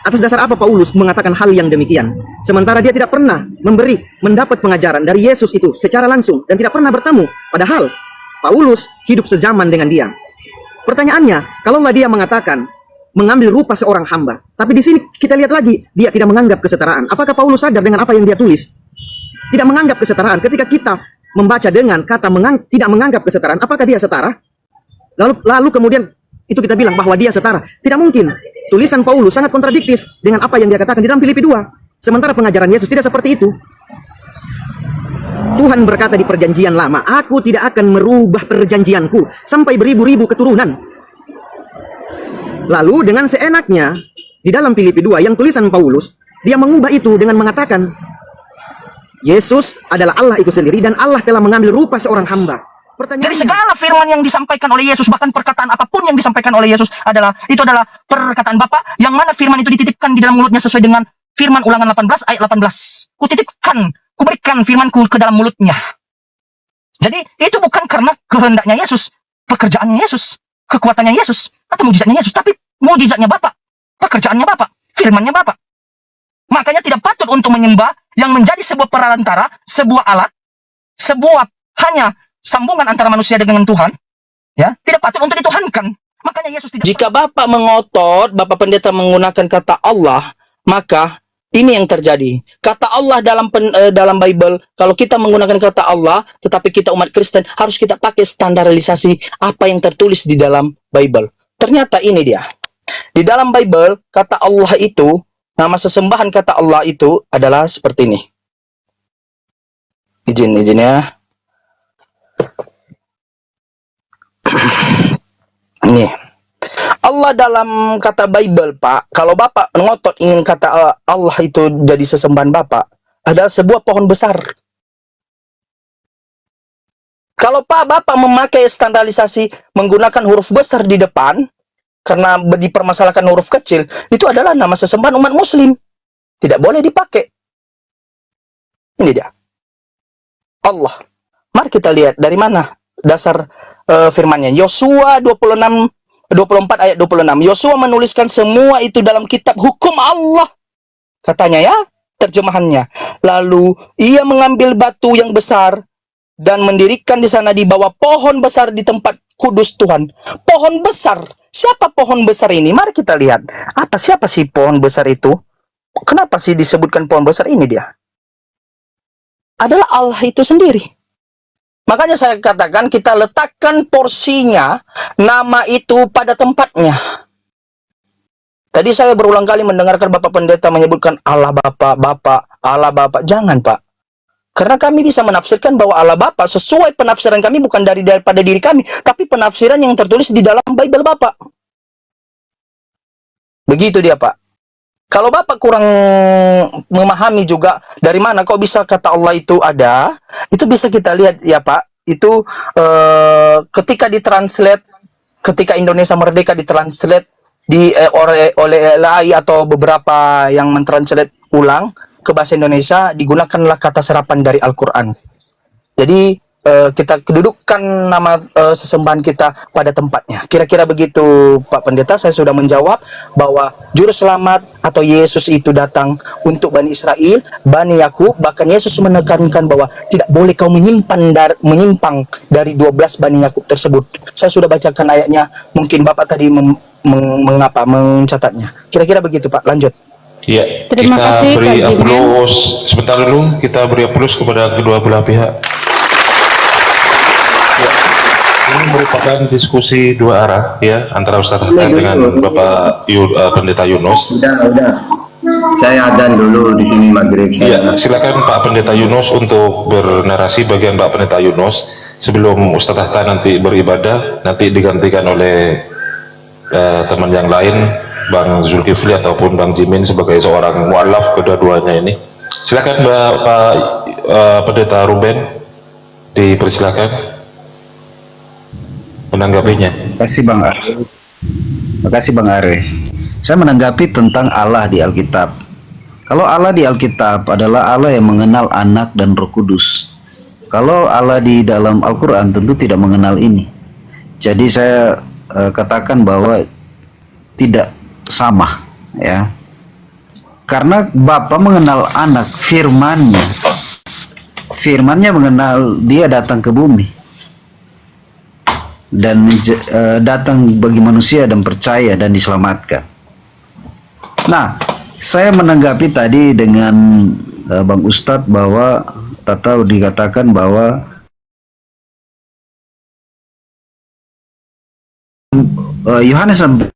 Atas dasar apa Paulus mengatakan hal yang demikian? Sementara dia tidak pernah mendapat pengajaran dari Yesus itu secara langsung dan tidak pernah bertemu. Padahal Paulus hidup sezaman dengan dia. Pertanyaannya, kalaulah dia mengatakan mengambil rupa seorang hamba, tapi di sini kita lihat lagi dia tidak menganggap kesetaraan. Apakah Paulus sadar dengan apa yang dia tulis? Tidak menganggap kesetaraan. Ketika kita membaca dengan kata tidak menganggap kesetaraan, apakah dia setara? Lalu kemudian itu kita bilang bahwa dia setara. Tidak mungkin. Tulisan Paulus sangat kontradiktif dengan apa yang dia katakan di dalam Filipi 2. Sementara pengajaran Yesus tidak seperti itu. Tuhan berkata di perjanjian lama, aku tidak akan merubah perjanjianku sampai beribu-ribu keturunan. Lalu dengan seenaknya di dalam Filipi 2 yang tulisan Paulus, dia mengubah itu dengan mengatakan Yesus adalah Allah itu sendiri dan Allah telah mengambil rupa seorang hamba. Jadi segala firman yang disampaikan oleh Yesus, bahkan perkataan apapun yang disampaikan oleh Yesus adalah perkataan Bapa, yang mana firman itu dititipkan di dalam mulutnya sesuai dengan firman Ulangan 18 ayat 18. Kuberikan firmanku ke dalam mulutnya. Jadi itu bukan karena kehendaknya Yesus, pekerjaannya Yesus, kekuatannya Yesus, atau mujizatnya Yesus, tapi mujizatnya Bapa, pekerjaannya Bapa, firmannya Bapa. Makanya tidak patut untuk menyembah yang menjadi sebuah perantara, sebuah alat, sebuah hanya sambungan antara manusia dengan Tuhan, ya, tidak patut untuk dituhankan. Makanya Yesus tidak. Jika Bapak mengotot, Bapak Pendeta menggunakan kata Allah, maka ini yang terjadi. Kata Allah dalam Bible, kalau kita menggunakan kata Allah, tetapi kita umat Kristen harus kita pakai standarisasi apa yang tertulis di dalam Bible. Ternyata ini dia. Di dalam Bible, kata Allah itu, nama sesembahan kata Allah itu adalah seperti ini. Izin ya. Nih, Allah dalam kata Bible, Pak, kalau Bapak ngotot ingin kata Allah itu jadi sesembahan Bapak, adalah sebuah pohon besar. Kalau Bapak memakai standarisasi menggunakan huruf besar di depan, karena dipermasalahkan huruf kecil, itu adalah nama sesembahan umat Muslim. Tidak boleh dipakai. Ini dia. Allah. Mari kita lihat dari mana dasar firmannya. Yosua 24 ayat 26. Yosua menuliskan semua itu dalam kitab hukum Allah. Katanya ya, terjemahannya. Lalu ia mengambil batu yang besar dan mendirikan di sana di bawah pohon besar di tempat kudus Tuhan. Pohon besar. Siapa pohon besar ini? Mari kita lihat. Siapa sih pohon besar itu? Kenapa sih disebutkan pohon besar ini dia? Adalah Allah itu sendiri. Makanya saya katakan kita letakkan porsinya, nama itu pada tempatnya. Tadi saya berulang kali mendengarkan Bapak Pendeta menyebutkan Allah Bapa, Allah Bapa. Jangan, Pak. Karena kami bisa menafsirkan bahwa Allah Bapa sesuai penafsiran kami bukan daripada diri kami, tapi penafsiran yang tertulis di dalam Bible Bapak. Begitu dia, Pak. Kalau Bapak kurang memahami juga dari mana kok bisa kata Allah itu ada, itu bisa kita lihat ya Pak. Itu ketika ditranslate, ketika Indonesia Merdeka ditranslate oleh LAI atau beberapa yang mentranslate ulang ke bahasa Indonesia, digunakanlah kata serapan dari Al-Quran. Jadi kita kedudukan nama sesembahan kita pada tempatnya. Kira-kira begitu Pak Pendeta. Saya sudah menjawab bahwa juru selamat atau Yesus itu datang untuk Bani Israel, Bani Yakub. Bahkan Yesus menekankan bahwa tidak boleh kau menyimpang dari 12 Bani Yakub tersebut. Saya sudah bacakan ayatnya. Mungkin Bapak tadi mencatatnya. Kira-kira begitu Pak. Lanjut. Iya, Terima kasih, kita beri Kak Jimen. aplaus sebentar dulu. Kita beri aplaus kepada kedua belah pihak. Ya, ini merupakan diskusi dua arah ya antara Ustaz Hasan dengan Bapak Pendeta Yunus. Udah. Saya adzan dulu di sini maghrib. Iya, silakan Pak Pendeta Yunus untuk bernarasi bagian Pak Pendeta Yunus sebelum Ustaz Hasan nanti beribadah, nanti digantikan oleh teman yang lain, Bang Zulkifli ataupun Bang Jimin sebagai seorang mu'alaf kedua-duanya ini. Silakan Pak Pendeta Ruben, dipersilakan menanggapinya. Terima kasih Bang Are. Saya menanggapi tentang Allah di Alkitab. Kalau Allah di Alkitab adalah Allah yang mengenal Anak dan Roh Kudus. Kalau Allah di dalam Al-Quran tentu tidak mengenal ini. Jadi saya katakan bahwa tidak sama ya. Karena Bapa mengenal anak, firmannya mengenal dia datang ke bumi dan datang bagi manusia dan percaya dan diselamatkan. Nah, saya menanggapi tadi dengan Bang Ustadz bahwa atau dikatakan bahwa Yohanes 14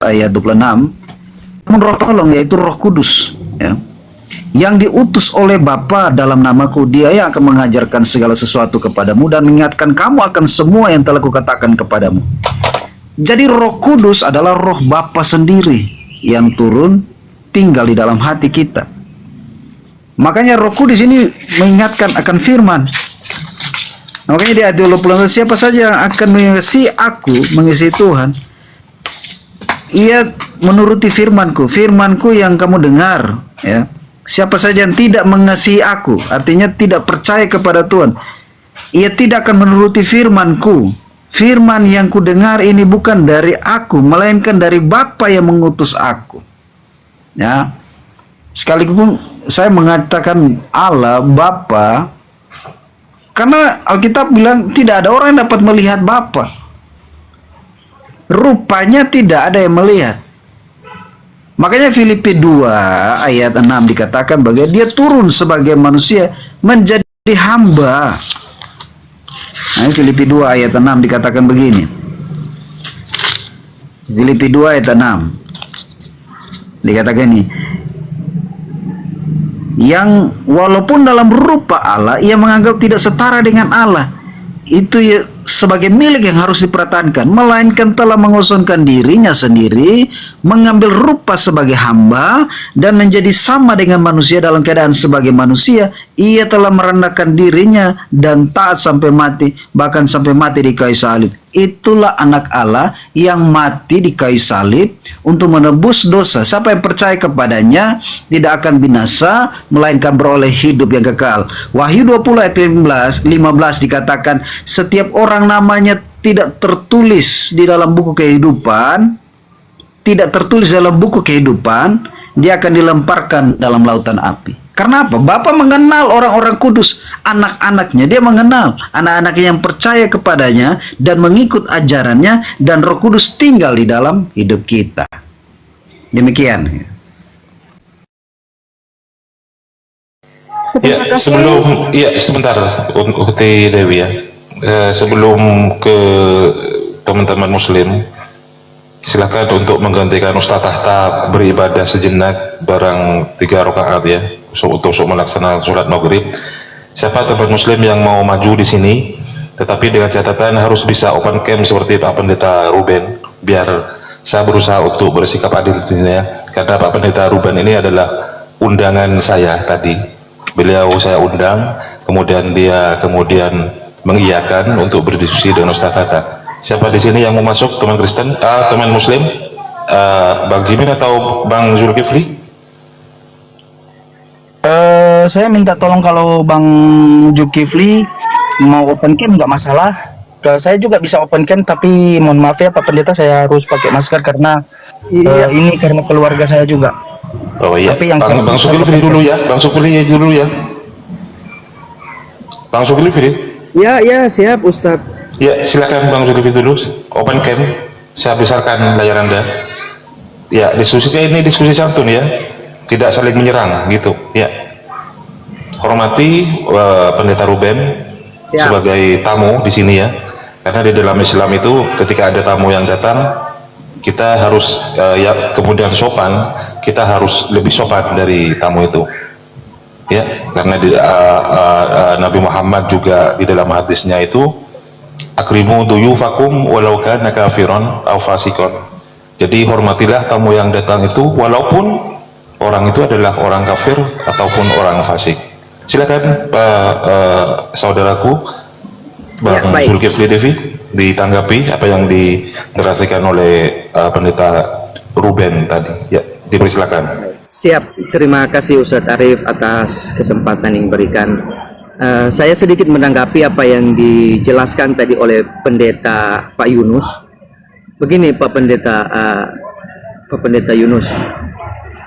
ayat 26, namun Roh Tolong yaitu Roh Kudus, ya, yang diutus oleh Bapa dalam namaku, dia yang akan mengajarkan segala sesuatu kepadamu dan mengingatkan kamu akan semua yang telah kukatakan kepadamu. Jadi Roh Kudus adalah Roh Bapa sendiri yang turun tinggal di dalam hati kita. Makanya Roh Kudus ini mengingatkan akan firman. Makanya di ayat 20, siapa saja yang akan mengasihi aku, mengasihi Tuhan, ia menuruti firmanku, firmanku yang kamu dengar, ya. Siapa saja yang tidak mengasihi aku, artinya tidak percaya kepada Tuhan, ia tidak akan menuruti firmanku. Firman yang ku dengar ini bukan dari aku, melainkan dari Bapa yang mengutus aku. Ya. Sekalipun saya mengatakan Allah Bapa, karena Alkitab bilang tidak ada orang yang dapat melihat Bapa. Rupanya tidak ada yang melihat. Makanya Filipi 2 ayat 6 dikatakan bahwa dia turun sebagai manusia menjadi hamba. Nah, Filipi 2 ayat 6 dikatakan begini. Filipi 2 ayat 6 dikatakan ini, yang walaupun dalam rupa Allah, ia menganggap tidak setara dengan Allah itu ya, sebagai milik yang harus dipertahankan, melainkan telah mengosongkan dirinya sendiri, mengambil rupa sebagai hamba dan menjadi sama dengan manusia. Dalam keadaan sebagai manusia, ia telah merendahkan dirinya dan taat sampai mati, bahkan sampai mati di kayu salib. Itulah anak Allah yang mati di kayu salib untuk menebus dosa. Siapa yang percaya kepadanya tidak akan binasa, melainkan beroleh hidup yang kekal. Wahyu 20 ayat 15 dikatakan, setiap orang namanya tidak tertulis di dalam buku kehidupan, dia akan dilemparkan dalam lautan api. Karena apa? Bapa mengenal orang-orang kudus, anak-anaknya. Dia mengenal anak-anaknya yang percaya kepadanya dan mengikut ajarannya, dan Roh Kudus tinggal di dalam hidup kita. Demikian. Sebentar, Ukti Dewi ya. Sebelum ke teman-teman Muslim, silakan untuk menggantikan Ustadz Tahta beribadah sejenak barang 3 rakaat ya, untuk melaksanakan sholat maghrib. Siapa teman Muslim yang mau maju di sini, tetapi dengan catatan harus bisa open cam seperti Pak Pendeta Ruben, biar saya berusaha untuk bersikap adil di sini ya. Karena Pak Pendeta Ruben ini adalah undangan saya tadi. Beliau saya undang, kemudian dia mengiyakan untuk berdiskusi dengan Ustadz Tahta. Siapa di sini yang mau masuk, teman Kristen, teman Muslim, Bang Jimin atau Bang Zulkifli? Saya minta tolong kalau Bang Zulkifli mau open cam nggak masalah. Saya juga bisa open cam, tapi mohon maaf ya Pak Pendeta, saya harus pakai masker karena ini karena keluarga saya juga. Oh iya. Tapi yang Bang Zulkifli dulu ya, Bang Zulkifli dulu ya. Bang Zulkifli. Ya, siap Ustadz. Ya, silakan Bang Zulkifli dulu, open cam. Saya besarkan layar Anda. Ya, diskusinya ini diskusi santun ya, tidak saling menyerang gitu. Ya, hormati Pendeta Ruben sebagai tamu di sini ya, karena di dalam Islam itu ketika ada tamu yang datang, kita harus kemudian sopan, kita harus lebih sopan dari tamu itu. Ya, karena Nabi Muhammad juga di dalam hadisnya itu, akrimu duyufakum walau kana kafiran aw fasikon. Jadi hormatilah tamu yang datang itu walaupun orang itu adalah orang kafir ataupun orang fasik. Silakan saudaraku Bang Zulkifli TV ditanggapi apa yang diterasikan oleh Pendeta Ruben tadi. Ya, dipersilakan. Siap, terima kasih Ustadz Arif atas kesempatan yang diberikan. Saya sedikit menanggapi apa yang dijelaskan tadi oleh Pendeta Pak Yunus. Begini Pak Pendeta Yunus.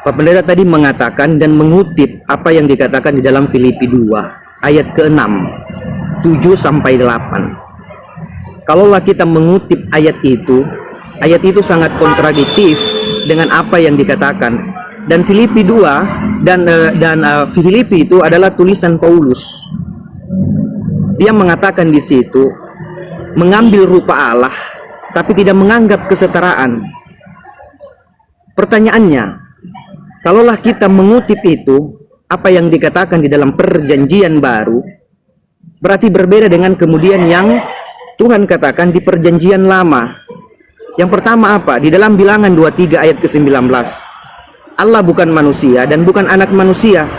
Pak Pendeta tadi mengatakan dan mengutip apa yang dikatakan di dalam Filipi 2 ayat ke-6, 7 sampai 8. Kalaulah kita mengutip ayat itu sangat kontradiktif dengan apa yang dikatakan. Dan Filipi 2 dan Filipi itu adalah tulisan Paulus. Dia mengatakan di situ mengambil rupa Allah tapi tidak menganggap kesetaraan. Pertanyaannya, kalaulah kita mengutip itu apa yang dikatakan di dalam Perjanjian Baru, berarti berbeda dengan kemudian yang Tuhan katakan di Perjanjian Lama. Yang pertama apa? Di dalam Bilangan 23 ayat ke-19. Allah bukan manusia dan bukan anak manusia.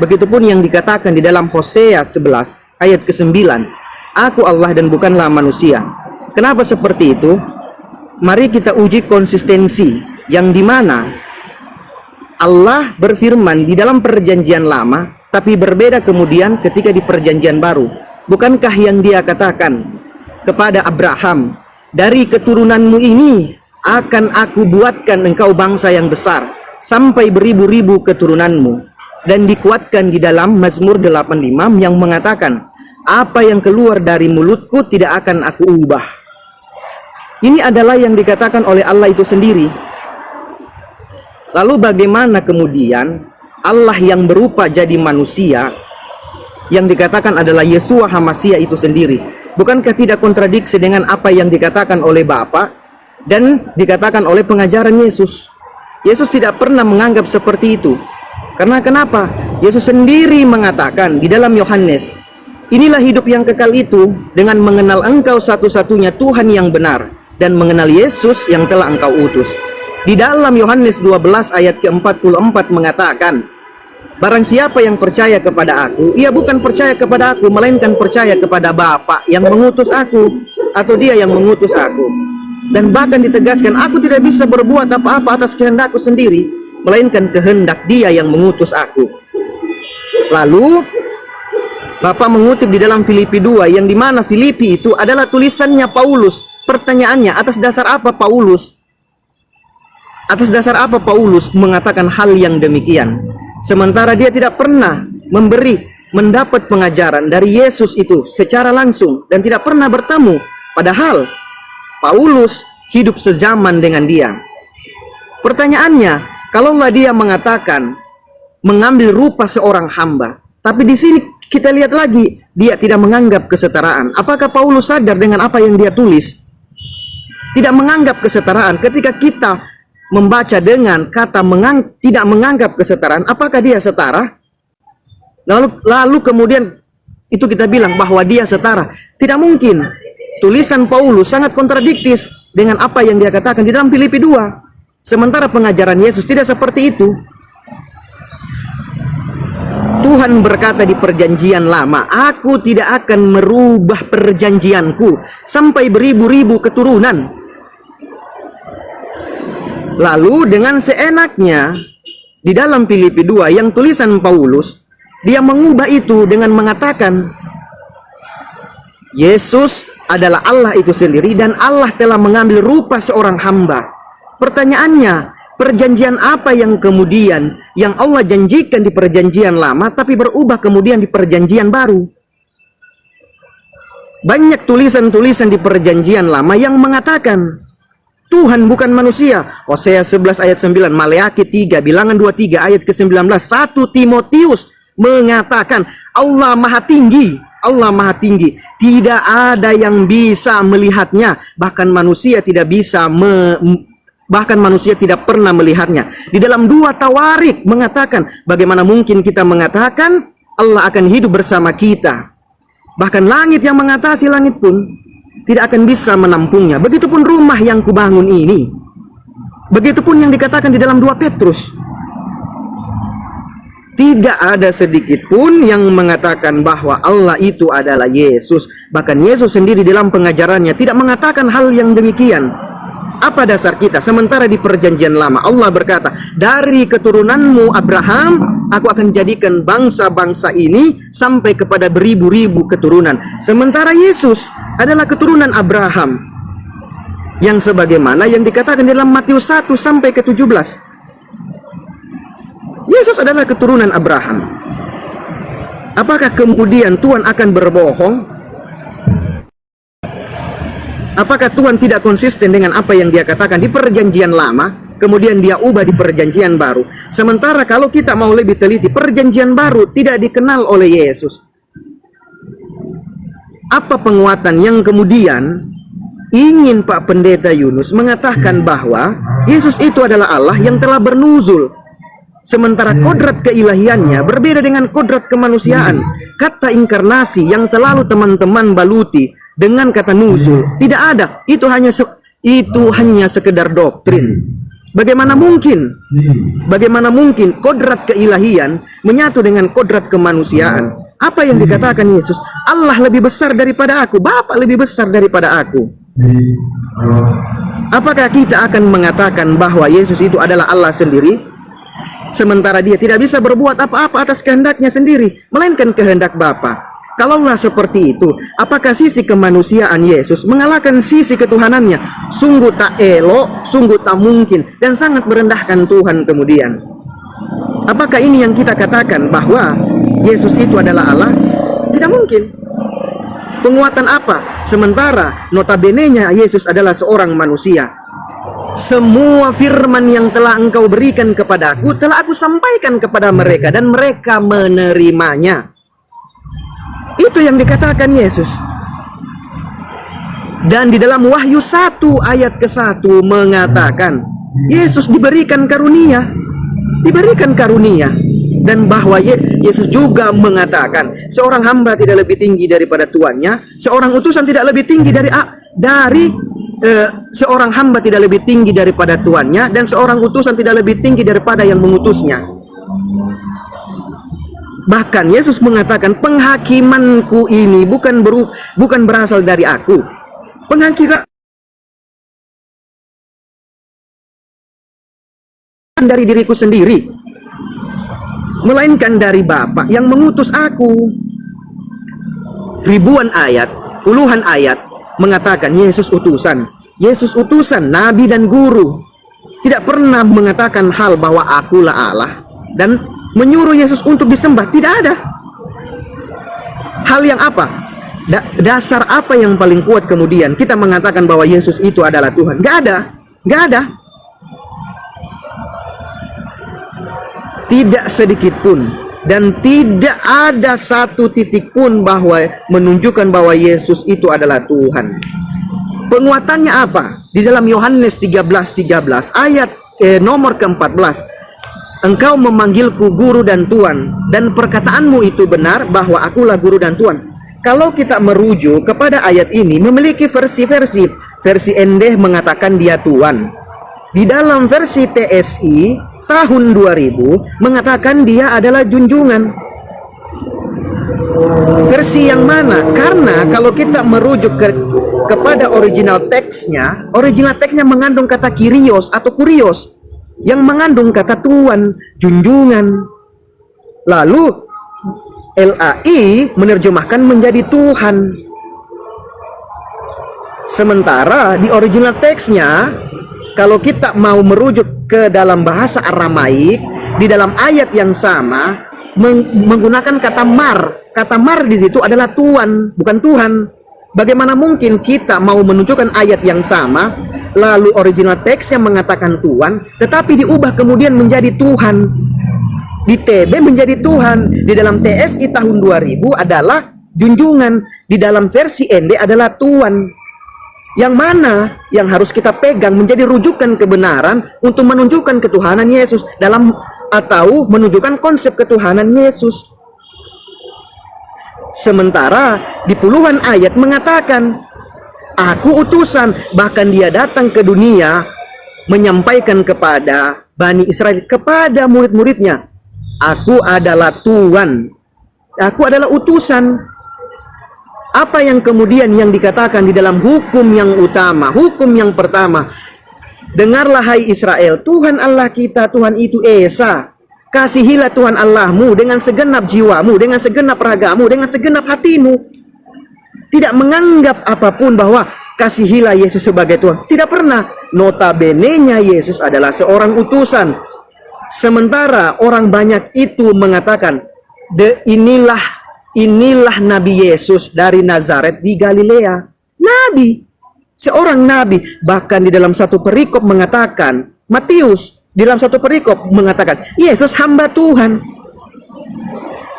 Begitupun yang dikatakan di dalam Hosea 11 ayat ke-9. Aku Allah dan bukanlah manusia. Kenapa seperti itu? Mari kita uji konsistensi yang dimana Allah berfirman di dalam Perjanjian Lama, tapi berbeda kemudian ketika di Perjanjian Baru. Bukankah yang dia katakan kepada Abraham, dari keturunanmu ini akan aku buatkan engkau bangsa yang besar, sampai beribu-ribu keturunanmu. Dan dikuatkan di dalam Mazmur 85 yang mengatakan, apa yang keluar dari mulutku tidak akan aku ubah. Ini adalah yang dikatakan oleh Allah itu sendiri. Lalu bagaimana kemudian Allah yang berupa jadi manusia, yang dikatakan adalah Yeshua HaMasyiah itu sendiri? Bukankah tidak kontradiksi dengan apa yang dikatakan oleh Bapa dan dikatakan oleh pengajaran Yesus? Yesus tidak pernah menganggap seperti itu. Karena kenapa? Yesus sendiri mengatakan di dalam Yohanes, inilah hidup yang kekal itu, dengan mengenal engkau satu-satunya Tuhan yang benar, dan mengenal Yesus yang telah engkau utus. Di dalam Yohanes 12 ayat ke-44 mengatakan, barang siapa yang percaya kepada aku, ia bukan percaya kepada aku, melainkan percaya kepada Bapa yang mengutus aku, atau dia yang mengutus aku. Dan bahkan ditegaskan, aku tidak bisa berbuat apa-apa atas kehendakku sendiri, melainkan kehendak dia yang mengutus aku. Lalu Bapak mengutip di dalam Filipi 2, yang dimana Filipi itu adalah tulisannya Paulus. Pertanyaannya, atas dasar apa Paulus mengatakan hal yang demikian, sementara dia tidak pernah mendapat pengajaran dari Yesus itu secara langsung dan tidak pernah bertemu, padahal Paulus hidup sezaman dengan dia. Pertanyaannya, kalaulah dia mengatakan mengambil rupa seorang hamba, tapi di sini kita lihat lagi dia tidak menganggap kesetaraan. Apakah Paulus sadar dengan apa yang dia tulis? Tidak menganggap kesetaraan. Ketika kita membaca dengan kata tidak menganggap kesetaraan, apakah dia setara? Lalu kemudian itu kita bilang bahwa dia setara. Tidak mungkin. Tulisan Paulus sangat kontradiktif dengan apa yang dia katakan di dalam Filipi 2. Sementara pengajaran Yesus tidak seperti itu. Tuhan berkata di Perjanjian Lama, aku tidak akan merubah perjanjianku sampai beribu-ribu keturunan. Lalu dengan seenaknya di dalam Filipi 2 yang tulisan Paulus, dia mengubah itu dengan mengatakan Yesus adalah Allah itu sendiri dan Allah telah mengambil rupa seorang hamba. Pertanyaannya, perjanjian apa yang kemudian yang Allah janjikan di Perjanjian Lama tapi berubah kemudian di Perjanjian Baru? Banyak tulisan-tulisan di Perjanjian Lama yang mengatakan Tuhan bukan manusia. Hosea 11 ayat 9, Maleakhi 3, Bilangan 23 ayat ke-19, 1 Timotius mengatakan Allah Maha Tinggi. Allah Maha Tinggi. Tidak ada yang bisa melihatnya. Bahkan manusia tidak pernah melihatnya. Di dalam 2 Tawarik mengatakan, bagaimana mungkin kita mengatakan Allah akan hidup bersama kita? Bahkan langit yang mengatasi langit pun tidak akan bisa menampungnya. Begitupun rumah yang kubangun ini. Begitupun yang dikatakan di dalam 2 Petrus. Tidak ada sedikit pun yang mengatakan bahwa Allah itu adalah Yesus. Bahkan Yesus sendiri dalam pengajarannya tidak mengatakan hal yang demikian. Apa dasar kita? Sementara di Perjanjian Lama Allah berkata, dari keturunanmu Abraham, aku akan jadikan bangsa-bangsa ini sampai kepada beribu-ribu keturunan. Sementara Yesus adalah keturunan Abraham. yang sebagaimana yang dikatakan dalam Matius 1 sampai ke 17. Yesus adalah keturunan Abraham. Apakah kemudian Tuhan akan berbohong? Apakah Tuhan tidak konsisten dengan apa yang dia katakan di perjanjian lama, kemudian dia ubah di perjanjian baru? Sementara kalau kita mau lebih teliti, perjanjian baru tidak dikenal oleh Yesus. Apa penguatan yang kemudian ingin Pak Pendeta Yunus mengatakan bahwa Yesus itu adalah Allah yang telah bernuzul, sementara kodrat keilahiannya berbeda dengan kodrat kemanusiaan. Kata inkarnasi yang selalu teman-teman baluti dengan kata nuzul tidak ada. Itu hanya sekedar doktrin. Bagaimana mungkin kodrat keilahian menyatu dengan kodrat kemanusiaan? Apa yang dikatakan Yesus? Allah lebih besar daripada aku, Bapa lebih besar daripada aku. Apakah kita akan mengatakan bahwa Yesus itu adalah Allah sendiri, sementara dia tidak bisa berbuat apa-apa atas kehendaknya sendiri, melainkan kehendak Bapa? Kalaulah seperti itu, apakah sisi kemanusiaan Yesus mengalahkan sisi ketuhanannya? Sungguh tak elok, sungguh tak mungkin, dan sangat merendahkan Tuhan kemudian. Apakah ini yang kita katakan bahwa Yesus itu adalah Allah? Tidak mungkin. Penguatan apa? Sementara notabene-nya Yesus adalah seorang manusia. Semua firman yang telah engkau berikan kepadaku telah aku sampaikan kepada mereka, dan mereka menerimanya. Itu yang dikatakan Yesus. Dan di dalam Wahyu 1 ayat ke-1 mengatakan Yesus diberikan karunia. Dan bahwa Yesus juga mengatakan seorang hamba tidak lebih tinggi daripada tuannya, seorang utusan tidak lebih tinggi seorang hamba tidak lebih tinggi daripada tuannya, dan seorang utusan tidak lebih tinggi daripada yang mengutusnya. Bahkan Yesus mengatakan penghakimanku ini bukan berasal dari aku. Penghakiman dari diriku sendiri, melainkan dari Bapa yang mengutus aku. Ribuan ayat, puluhan ayat mengatakan Yesus utusan. Yesus utusan, nabi dan guru. Tidak pernah mengatakan hal bahwa akulah Allah dan menyuruh Yesus untuk disembah. Tidak ada. Hal yang apa? Dasar apa yang paling kuat kemudian kita mengatakan bahwa Yesus itu adalah Tuhan? Gak ada. Tidak sedikit pun, dan tidak ada satu titik pun bahwa menunjukkan bahwa Yesus itu adalah Tuhan. Penguatannya apa? Di dalam Yohanes 13 ayat nomor ke-14, engkau memanggilku guru dan Tuan, dan perkataanmu itu benar bahwa akulah guru dan Tuan. Kalau kita merujuk kepada ayat ini, memiliki versi Endeh mengatakan dia Tuan. Di dalam versi TSI tahun 2000 mengatakan dia adalah junjungan. Versi yang mana? Karena kalau kita merujuk kepada original teksnya mengandung kata kyrios atau kurios yang mengandung kata tuan, junjungan. Lalu LAI menerjemahkan menjadi Tuhan. Sementara di original teksnya, kalau kita mau merujuk ke dalam bahasa Aramaik, di dalam ayat yang sama menggunakan kata mar. Kata mar di situ adalah Tuan, bukan Tuhan. Bagaimana mungkin kita mau menunjukkan ayat yang sama, lalu original teksnya mengatakan Tuan, tetapi diubah kemudian menjadi Tuhan. Di TB menjadi Tuhan, di dalam TSI tahun 2000 adalah junjungan, di dalam versi ND adalah Tuan. Yang mana yang harus kita pegang menjadi rujukan kebenaran untuk menunjukkan ketuhanan Yesus atau menunjukkan konsep ketuhanan Yesus. Sementara di puluhan ayat mengatakan aku utusan, bahkan dia datang ke dunia menyampaikan kepada Bani Israel, kepada murid-muridnya, aku adalah Tuhan, aku adalah utusan. Apa yang kemudian yang dikatakan di dalam hukum yang utama, hukum yang pertama, dengarlah hai Israel, Tuhan Allah kita, Tuhan itu Esa. Kasihilah Tuhan Allahmu dengan segenap jiwamu, dengan segenap ragamu, dengan segenap hatimu. Tidak menganggap apapun bahwa kasihilah Yesus sebagai Tuhan. Tidak pernah. Notabene-nya Yesus adalah seorang utusan. Sementara orang banyak itu mengatakan, inilah Nabi Yesus dari Nazaret di Galilea. Nabi, seorang nabi. Bahkan di dalam satu perikop mengatakan, Matius di dalam satu perikop mengatakan, Yesus hamba Tuhan.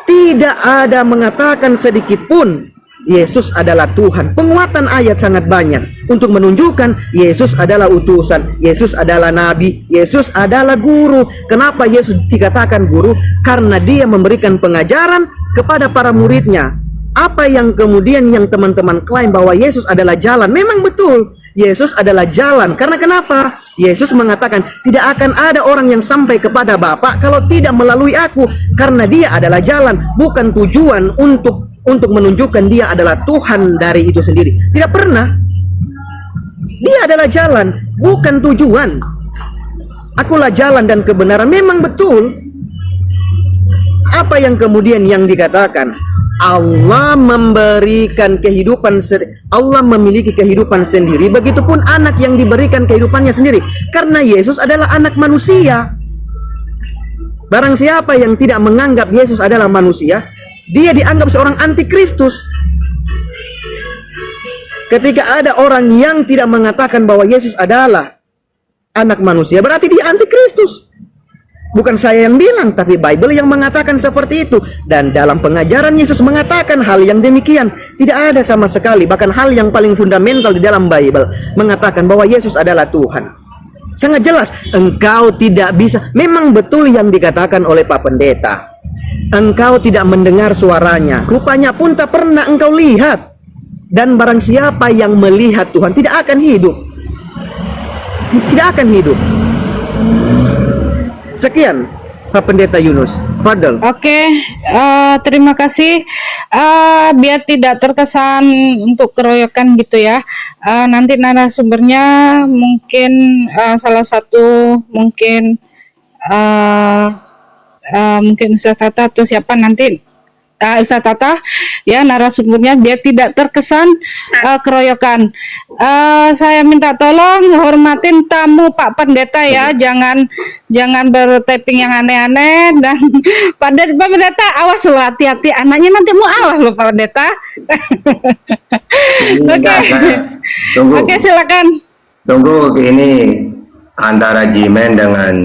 Tidak ada mengatakan sedikit pun Yesus adalah Tuhan. Penguatan ayat sangat banyak untuk menunjukkan Yesus adalah utusan, Yesus adalah nabi, Yesus adalah guru. Kenapa Yesus dikatakan guru? Karena dia memberikan pengajaran kepada para muridnya. Apa yang kemudian yang teman-teman klaim bahwa Yesus adalah jalan, memang betul, Yesus adalah jalan. Karena kenapa? Yesus mengatakan, tidak akan ada orang yang sampai kepada Bapa kalau tidak melalui aku. Karena dia adalah jalan, bukan tujuan untuk menunjukkan dia adalah Tuhan dari itu sendiri. Tidak pernah. Dia adalah jalan, bukan tujuan. Akulah jalan dan kebenaran. Memang betul. Apa yang kemudian yang dikatakan? Allah memberikan kehidupan, Allah memiliki kehidupan sendiri. Begitupun anak yang diberikan kehidupannya sendiri. Karena Yesus adalah anak manusia. Barang siapa yang tidak menganggap Yesus adalah manusia, dia dianggap seorang antikristus. Ketika ada orang yang tidak mengatakan bahwa Yesus adalah anak manusia, berarti dia antikristus. Bukan saya yang bilang, tapi Bible yang mengatakan seperti itu. Dan dalam pengajaran Yesus mengatakan hal yang demikian. Tidak ada sama sekali, bahkan hal yang paling fundamental di dalam Bible mengatakan bahwa Yesus adalah Tuhan. Sangat jelas, engkau tidak bisa. Memang betul yang dikatakan oleh Pak Pendeta, engkau tidak mendengar suaranya, rupanya pun tak pernah engkau lihat. Dan barang siapa yang melihat Tuhan tidak akan hidup. Tidak akan hidup. Sekian Pak Pendeta Yunus. Fadl. Oke, terima kasih. Biar tidak terkesan untuk keroyokan gitu ya. Nanti narasumbernya mungkin salah satu mungkin Ustaz Tata atau siapa nanti Ustaz Tata ya narasumbernya, biar tidak terkesan keroyokan. Saya minta tolong hormatin tamu Pak Pendeta ya, jangan bertyping yang aneh-aneh. Dan Pak Pendeta awas loh, hati-hati anaknya nanti mau alah loh Pak Pendeta. Oke, silakan. Tunggu, ini antara Jimen dengan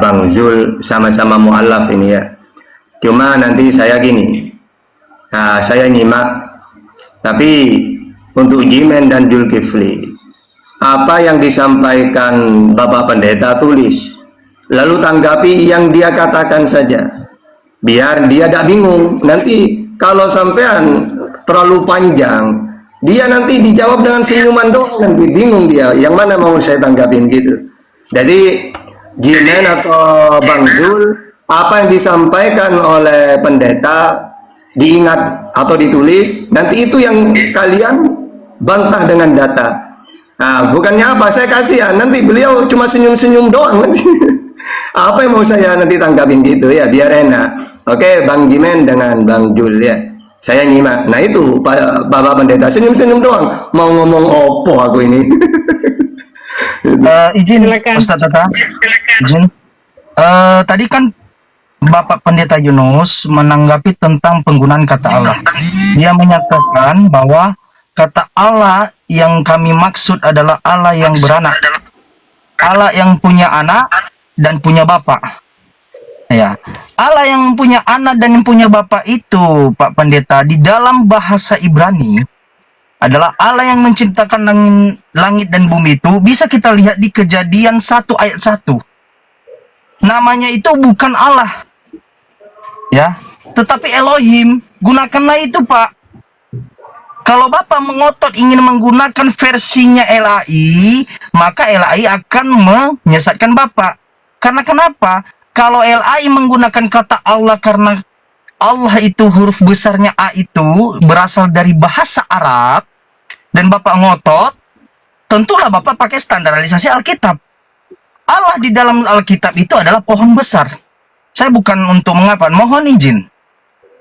Bang Zul sama-sama mu'alaf ini ya. Cuma nanti saya gini, saya nyimak, tapi untuk Jimen dan Zulkifli, apa yang disampaikan Bapak Pendeta tulis, lalu tanggapi yang dia katakan saja, biar dia tidak bingung. Nanti kalau sampean terlalu panjang, dia nanti dijawab dengan senyuman doang, nanti bingung dia, yang mana mau saya tanggapin gitu. Jadi Jimen atau Bang Zul, apa yang disampaikan oleh pendeta diingat atau ditulis, nanti itu yang kalian bantah dengan data. Nah, bukannya apa, saya kasihan, nanti beliau cuma senyum-senyum doang nanti. Apa yang mau saya nanti tanggapin gitu ya, biar enak. Oke, Bang Jimen dengan Bang Jul ya, saya nyimak. Nah itu Bapak Pendeta senyum-senyum doang, mau ngomong opo aku ini. Izin Silakan. Ustaz Tata. Izin. Tadi kan Bapak Pendeta Yunus menanggapi tentang penggunaan kata Allah. Dia menyatakan bahwa kata Allah yang kami maksud adalah Allah yang beranak, Allah yang punya anak dan punya bapak. Ya, Allah yang punya anak dan yang punya bapak itu, Pak Pendeta, di dalam bahasa Ibrani adalah Allah yang menciptakan langit dan bumi. Itu bisa kita lihat di Kejadian 1 ayat 1. Namanya itu bukan Allah, ya, tetapi Elohim. Gunakanlah itu, Pak. Kalau Bapak mengotot ingin menggunakan versinya LAI, maka LAI akan menyesatkan Bapak. Karena kenapa? Kalau LAI menggunakan kata Allah karena Allah itu huruf besarnya A itu berasal dari bahasa Arab, dan Bapak ngotot, tentulah Bapak pakai standarisasi Alkitab. Allah di dalam Alkitab itu adalah pohon besar. Saya bukan untuk mengapa, mohon izin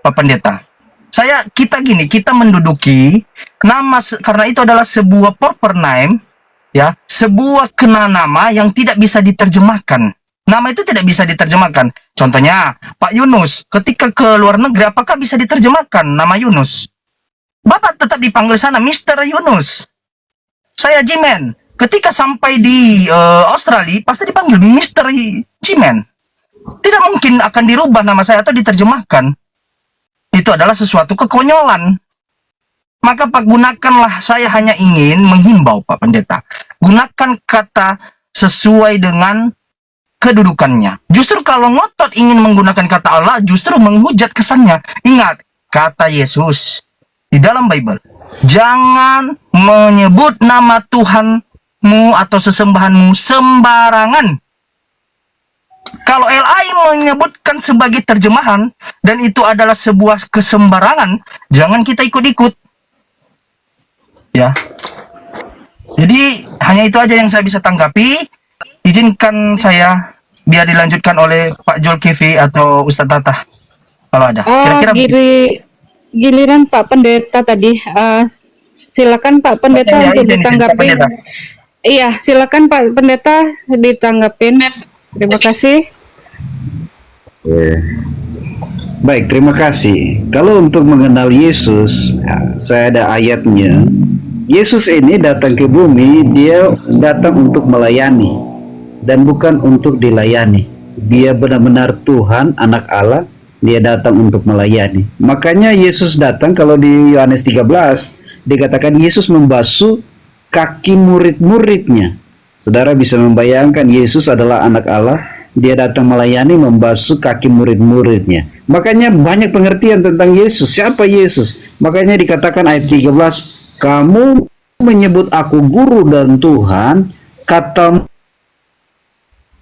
Pak Pendeta. kita menduduki nama karena itu adalah sebuah proper name, ya, sebuah kena nama yang tidak bisa diterjemahkan. Nama itu tidak bisa diterjemahkan. Contohnya, Pak Yunus, ketika ke luar negeri, apakah bisa diterjemahkan nama Yunus? Bapak tetap dipanggil sana Mr. Yunus. Saya Jimen. Ketika sampai di Australia, pasti dipanggil Mr. Jimen. Tidak mungkin akan dirubah nama saya atau diterjemahkan. Itu adalah sesuatu kekonyolan. Maka Pak, gunakanlah, saya hanya ingin menghimbau Pak Pendeta, gunakan kata sesuai dengan kedudukannya. Justru kalau ngotot ingin menggunakan kata Allah, justru menghujat kesannya. Ingat, kata Yesus di dalam Bible, jangan menyebut nama Tuhanmu atau sesembahanmu sembarangan. Kalau LI menyebutkan sebagai terjemahan, dan itu adalah sebuah kesembarangan, jangan kita ikut-ikut. Ya. Jadi, hanya itu aja yang saya bisa tanggapi. Izinkan saya biar dilanjutkan oleh Pak Zulkifli atau Ustadz Tata kalau ada. Kira-kira Giliran Pak Pendeta tadi. Silakan Pak Pendeta Ya, untuk izin, Pak ditanggapi. Pendeta. Iya, silakan Pak Pendeta ditanggapin. Terima kasih. Baik, terima kasih. Kalau untuk mengenal Yesus, saya ada ayatnya. Yesus ini datang ke bumi, dia datang untuk melayani dan bukan untuk dilayani. Dia benar-benar Tuhan, anak Allah, dia datang untuk melayani. Makanya Yesus datang, kalau di Yohanes 13 dikatakan Yesus membasuh kaki murid-muridnya. Saudara bisa membayangkan Yesus adalah anak Allah, dia datang melayani, membasuh kaki murid-muridnya. Makanya banyak pengertian tentang Yesus. Siapa Yesus? Makanya dikatakan ayat 13, kamu menyebut aku guru dan Tuhan, kata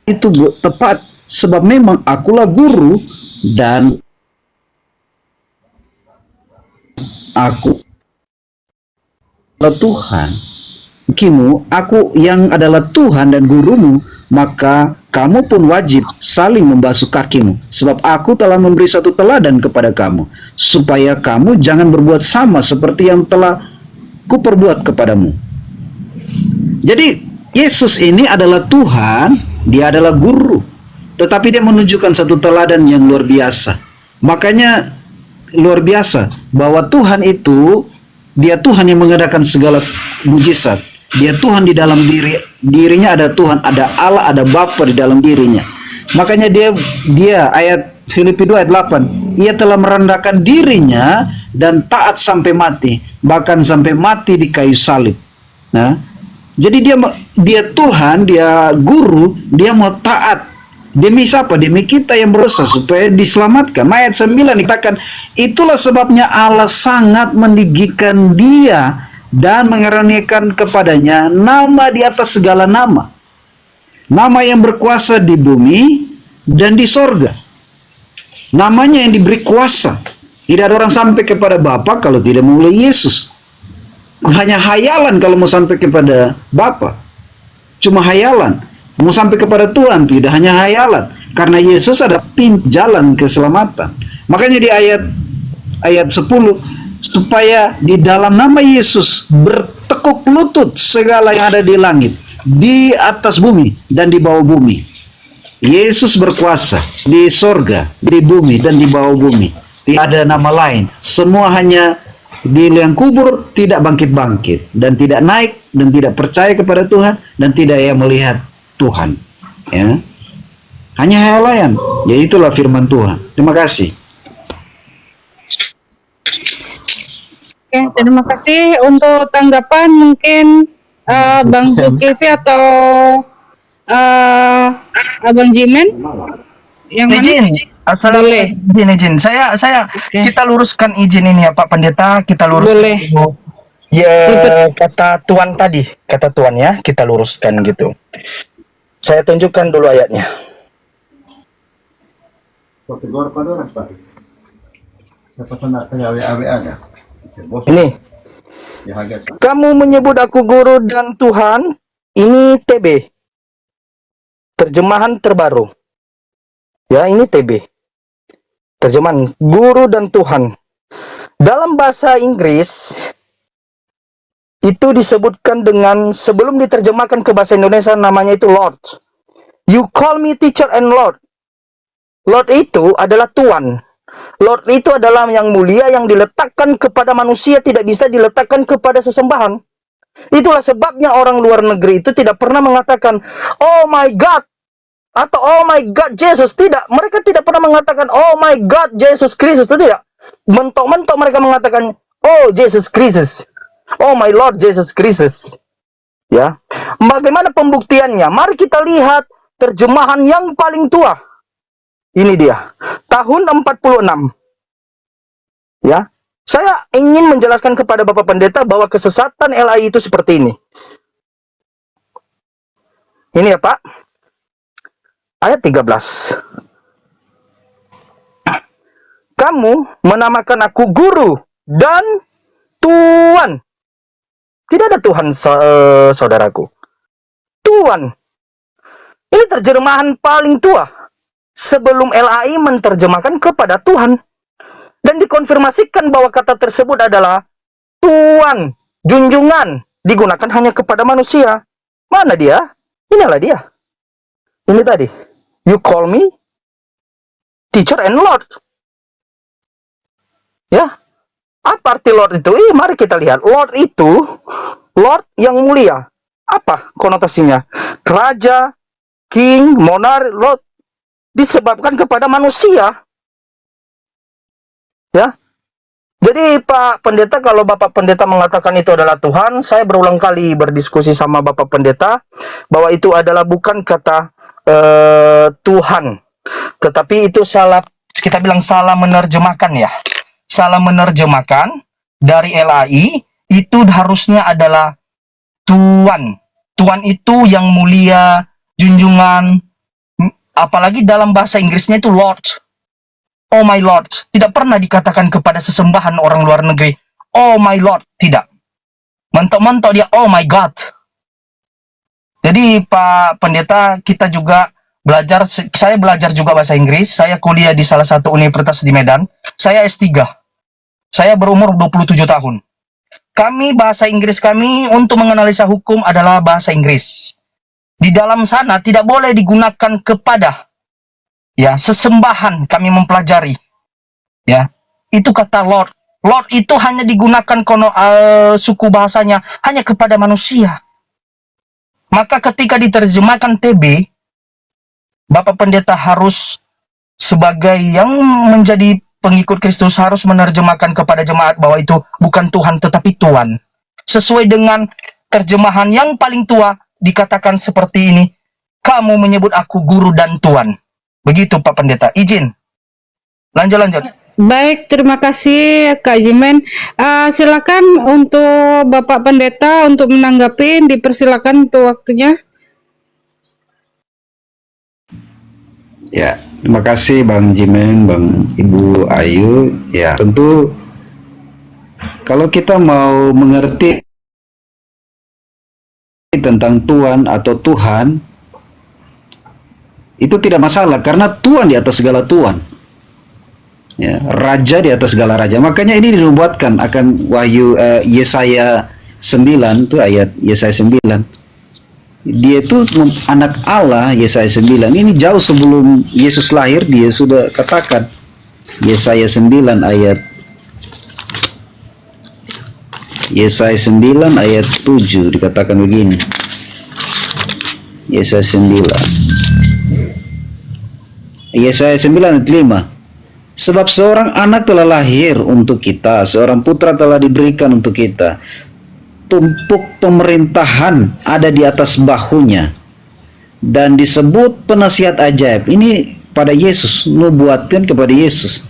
itu tepat, sebab memang akulah guru dan aku adalah Tuhan. Aku yang adalah Tuhan dan gurumu, maka kamu pun wajib saling membasuh kakimu, sebab aku telah memberi satu teladan kepada kamu, supaya kamu jangan berbuat sama seperti yang telah kuperbuat kepadamu. Jadi Yesus ini adalah Tuhan, dia adalah guru, tetapi dia menunjukkan satu teladan yang luar biasa. Makanya luar biasa bahwa Tuhan itu, dia Tuhan yang mengadakan segala mujizat. Dia Tuhan di dalam dirinya ada Tuhan, ada Allah, ada Bapa di dalam dirinya. Makanya dia ayat Filipi 2 ayat 8, ia telah merendahkan dirinya dan taat sampai mati, bahkan sampai mati di kayu salib. Nah, jadi dia Tuhan, dia guru, dia mau taat demi siapa? Demi kita yang berdosa supaya diselamatkan. Ayat 9 dikatakan, itulah sebabnya Allah sangat meninggikan dia dan mengaruniakan kepadanya nama di atas segala nama, nama yang berkuasa di bumi dan di sorga. Namanya yang diberi kuasa. Tidak ada orang sampai kepada Bapa kalau tidak melalui Yesus. Hanya hayalan kalau mau sampai kepada Bapa. Cuma hayalan. Mau sampai kepada Tuhan tidak hanya hayalan. Karena Yesus ada jalan keselamatan. Makanya di ayat 10, supaya di dalam nama Yesus bertekuk lutut segala yang ada di langit, di atas bumi, dan di bawah bumi. Yesus berkuasa di sorga, di bumi, dan di bawah bumi. Tidak ada nama lain. Semua hanya di liang kubur, tidak bangkit-bangkit, dan tidak naik, dan tidak percaya kepada Tuhan, dan tidak yang melihat Tuhan. Ya, hanya hayalan. Ya, itulah firman Tuhan. Terima kasih. Oke, terima kasih untuk tanggapan. Mungkin Bang Zulkifli atau Abang Jimen yang mana? Izin. Assalamualaikum. Izin. Saya Oke. kita luruskan izin ini ya Pak Pendeta, kita luruskan Boleh. dulu. Ya, kata Tuhan tadi, kata Tuhan ya, kita luruskan gitu. Saya tunjukkan dulu ayatnya. Ini. Kamu menyebut aku guru dan Tuhan, ini TB. Terjemahan terbaru. Ya, ini TB. Terjemahan guru dan Tuhan. Dalam bahasa Inggris itu disebutkan dengan, sebelum diterjemahkan ke bahasa Indonesia, namanya itu Lord. You call me teacher and Lord. Lord itu adalah Tuhan. Lord itu adalah yang mulia, yang diletakkan kepada manusia, tidak bisa diletakkan kepada sesembahan. Itulah sebabnya orang luar negeri itu tidak pernah mengatakan, oh my God, atau oh my God Jesus. Tidak, mereka tidak pernah mengatakan, oh my God Jesus Kristus. Tidak, mentok-mentok mereka mengatakan, oh Jesus Kristus, oh my Lord Jesus Kristus. Ya, bagaimana pembuktiannya? Mari kita lihat terjemahan yang paling tua. Ini dia, tahun 46. Ya, saya ingin menjelaskan kepada Bapak Pendeta bahwa kesesatan LAI itu seperti ini. Ini ya Pak, ayat 13. Kamu menamakan aku guru dan Tuhan. Tidak ada Tuhan, saudaraku. Tuhan. Ini terjemahan paling tua. Sebelum LAI menerjemahkan kepada Tuhan. Dan dikonfirmasikan bahwa kata tersebut adalah Tuhan, junjungan, digunakan hanya kepada manusia. Mana dia? Inilah dia. Ini tadi. You call me teacher and Lord. Ya. Apa arti Lord itu? Mari kita lihat. Lord itu, Lord yang mulia. Apa konotasinya? Raja, king, monark, Lord. Disebabkan kepada manusia. Ya. Jadi Pak Pendeta, kalau Bapak Pendeta mengatakan itu adalah Tuhan, saya berulang kali berdiskusi sama Bapak Pendeta bahwa itu adalah bukan kata Tuhan, tetapi itu salah, kita bilang salah menerjemahkan ya. Salah menerjemahkan dari LAI itu harusnya adalah Tuhan. Tuhan itu yang mulia, junjungan. Apalagi dalam bahasa Inggrisnya itu Lord. Oh my Lord. Tidak pernah dikatakan kepada sesembahan orang luar negeri, oh my Lord. Tidak. Mentok-mentok dia, oh my God. Jadi Pak Pendeta, kita juga belajar, saya belajar juga bahasa Inggris. Saya kuliah di salah satu universitas di Medan. Saya S3. Saya berumur 27 tahun. Kami, bahasa Inggris kami untuk menganalisa hukum adalah bahasa Inggris. Di dalam sana tidak boleh digunakan kepada ya sesembahan, kami mempelajari. Ya, itu kata Lord. Lord itu hanya digunakan suku bahasanya hanya kepada manusia. Maka ketika diterjemahkan TB, Bapak Pendeta harus sebagai yang menjadi pengikut Kristus harus menerjemahkan kepada jemaat bahwa itu bukan Tuhan tetapi Tuhan. Sesuai dengan terjemahan yang paling tua dikatakan seperti ini, kamu menyebut aku guru dan Tuhan. Begitu Pak Pendeta, izin. Lanjut. Baik, terima kasih Kak Jimen. Silakan untuk Bapak Pendeta untuk menanggapi, dipersilakan untuk waktunya. Ya, terima kasih Bang Jimen, Bang Ibu Ayu. Ya, tentu kalau kita mau mengerti tentang Tuhan atau Tuhan, itu tidak masalah karena Tuhan di atas segala Tuhan. Ya, raja di atas segala raja. Makanya ini dinubuatkan akan Wahyu Yesaya 9 itu ayat Yesaya 9. Dia itu anak Allah, Yesaya 9. Ini jauh sebelum Yesus lahir dia sudah katakan. Yesaya 9 ayat Yesaya 9 ayat 7 dikatakan begini. Yesaya 9 ayat 5. Sebab seorang anak telah lahir untuk kita, seorang putra telah diberikan untuk kita. Tumpuk pemerintahan ada di atas bahunya dan disebut penasihat ajaib. Ini pada Yesus, nubuatkan kepada Yesus.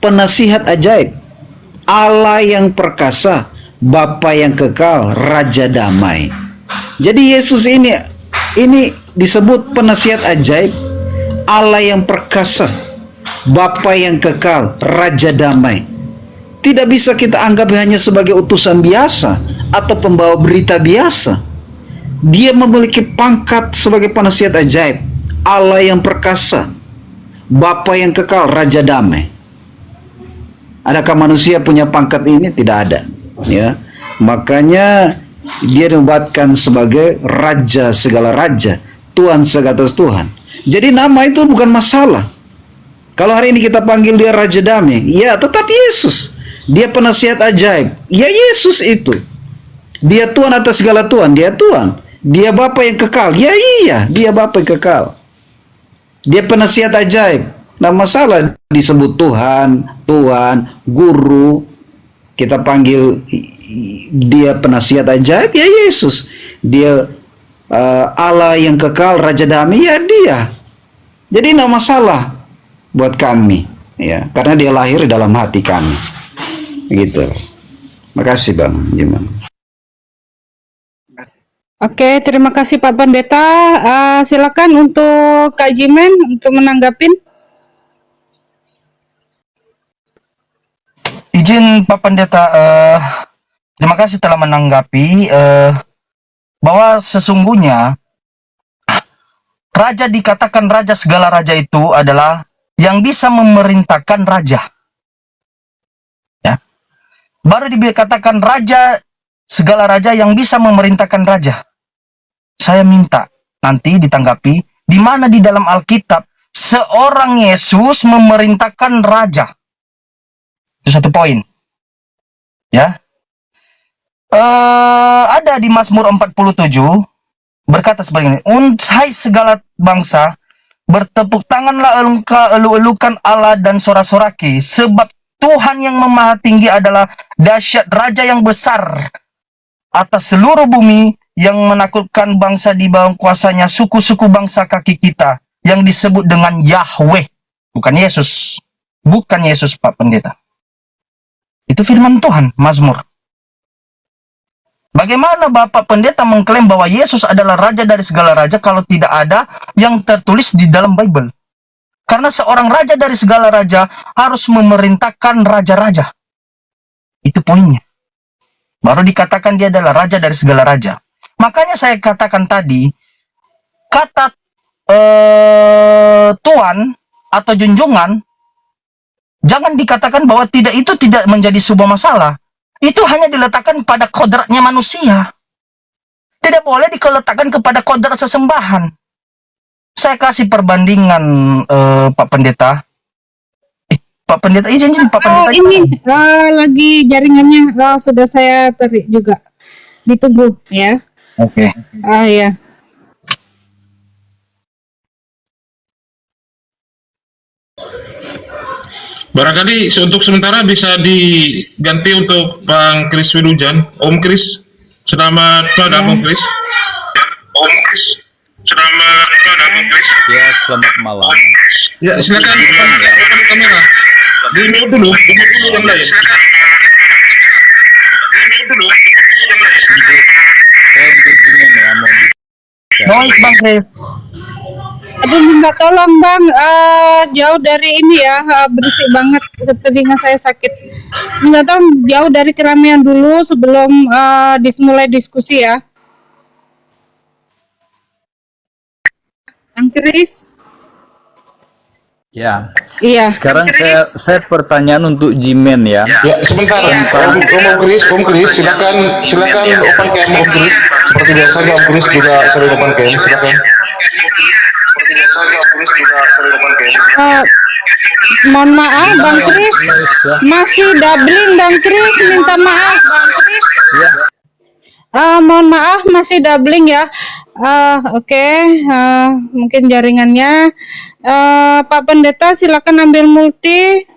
Penasihat ajaib, Allah yang perkasa, Bapa yang kekal, Raja damai. Jadi Yesus ini disebut penasihat ajaib, Allah yang perkasa, Bapa yang kekal, Raja damai. Tidak bisa kita anggap hanya sebagai utusan biasa atau pembawa berita biasa. Dia memiliki pangkat sebagai penasihat ajaib, Allah yang perkasa, Bapa yang kekal, Raja damai. Adakah manusia punya pangkat ini? Tidak ada. Ya, makanya dia dinobatkan sebagai raja segala raja, Tuhan segatas Tuhan. Jadi nama itu bukan masalah. Kalau hari ini kita panggil dia Raja Damai, ya tetap Yesus. Dia penasihat ajaib, ya Yesus itu. Dia Tuhan atas segala Tuhan, dia Tuhan. Dia Bapa yang kekal, ya iya, dia Bapa yang kekal. Dia penasihat ajaib, nah masalah disebut Tuhan, Tuhan, Guru. Kita panggil dia penasihat ajaib, ya Yesus. Dia Allah yang kekal, Raja Damai, ya dia. Jadi tidak masalah buat kami, ya, karena dia lahir dalam hati kami. Gitu. Makasih Bang Jiman. Oke, terima kasih Pak Pendeta. Silakan untuk Kak Jimen untuk menanggapin. Izin Pak Pendeta, terima kasih telah menanggapi bahwa sesungguhnya raja dikatakan raja segala raja itu adalah yang bisa memerintahkan raja. Ya. Baru dikatakan raja segala raja yang bisa memerintahkan raja. Saya minta nanti ditanggapi di mana di dalam Alkitab seorang Yesus memerintahkan raja. Itu satu poin. Ya. Ada di Mazmur 47 berkata seperti ini, "Hai segala bangsa, bertepuk tanganlah engkau elu-elukan Allah dan sorak-soraki, sebab Tuhan yang Maha Tinggi adalah dahsyat, Raja yang besar atas seluruh bumi, yang menakutkan bangsa di bawah kuasanya, suku-suku bangsa kaki kita, yang disebut dengan Yahweh." Bukan Yesus. Bukan Yesus, Pak Pendeta. Itu firman Tuhan, Mazmur. Bagaimana Bapak Pendeta mengklaim bahwa Yesus adalah raja dari segala raja kalau tidak ada yang tertulis di dalam Bible? Karena seorang raja dari segala raja harus memerintahkan raja-raja. Itu poinnya. Baru dikatakan dia adalah raja dari segala raja. Makanya saya katakan tadi, kata Tuan atau junjungan, jangan dikatakan bahwa itu tidak menjadi sebuah masalah. Itu hanya diletakkan pada kodratnya manusia. Tidak boleh diletakkan kepada kodrat sesembahan. Saya kasih perbandingan, Pak Pendeta. Pak Pendeta, izin Pak Pendeta. Ini lagi jaringannya sudah saya tarik juga. Ditunggu ya. Oke. Ya. Barangkali untuk sementara bisa diganti untuk Bang Kris Wilujan. Om Kris, selamat malam Om Kris. Om Kris, selamat malam Om Kris. Ya, selamat malam. Ya, silakan kamera. Di-mute dulu yang lain. Saya untuk gini ya, mau Baik, Bang Kris. Aduh, minta tolong Bang, jauh dari ini ya, berisik banget, telinga saya sakit. Minta tolong jauh dari keramaian dulu sebelum mulai diskusi ya. Bang Kris? Ya. Iya. Sekarang saya pertanyaan untuk Jimen ya. Ya, sebentar. Om Kris, silakan open cam Om Kris. Seperti biasanya Om Kris juga sering open cam, silakan. Mohon maaf Bang Kris, masih doubling Bang Kris, minta maaf Bang Kris. Mohon maaf masih doubling ya. Oke, mungkin jaringannya. Pak Pendeta silakan ambil multi.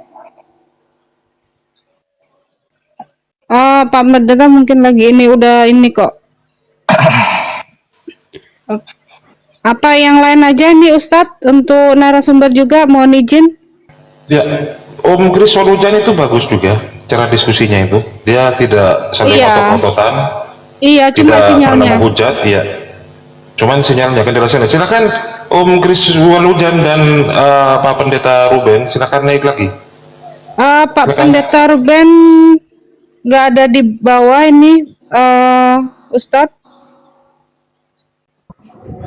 Pak Pendeta mungkin lagi ini udah ini kok. Apa yang lain aja nih Ustadz untuk narasumber juga mohon izin. Ya, Om Kris Wilujan itu bagus juga cara diskusinya itu. Dia tidak sampai otot-ototan. Iya, cuma tidak sinyalnya. pernah menghujat, iya. Cuman sinyalnya kan dirasa. Silakan Om Kris Wilujan dan Pak Pendeta Ruben, silakan naik lagi. Pak Pendeta Ruben nggak ada di bawah ini, Ustadz.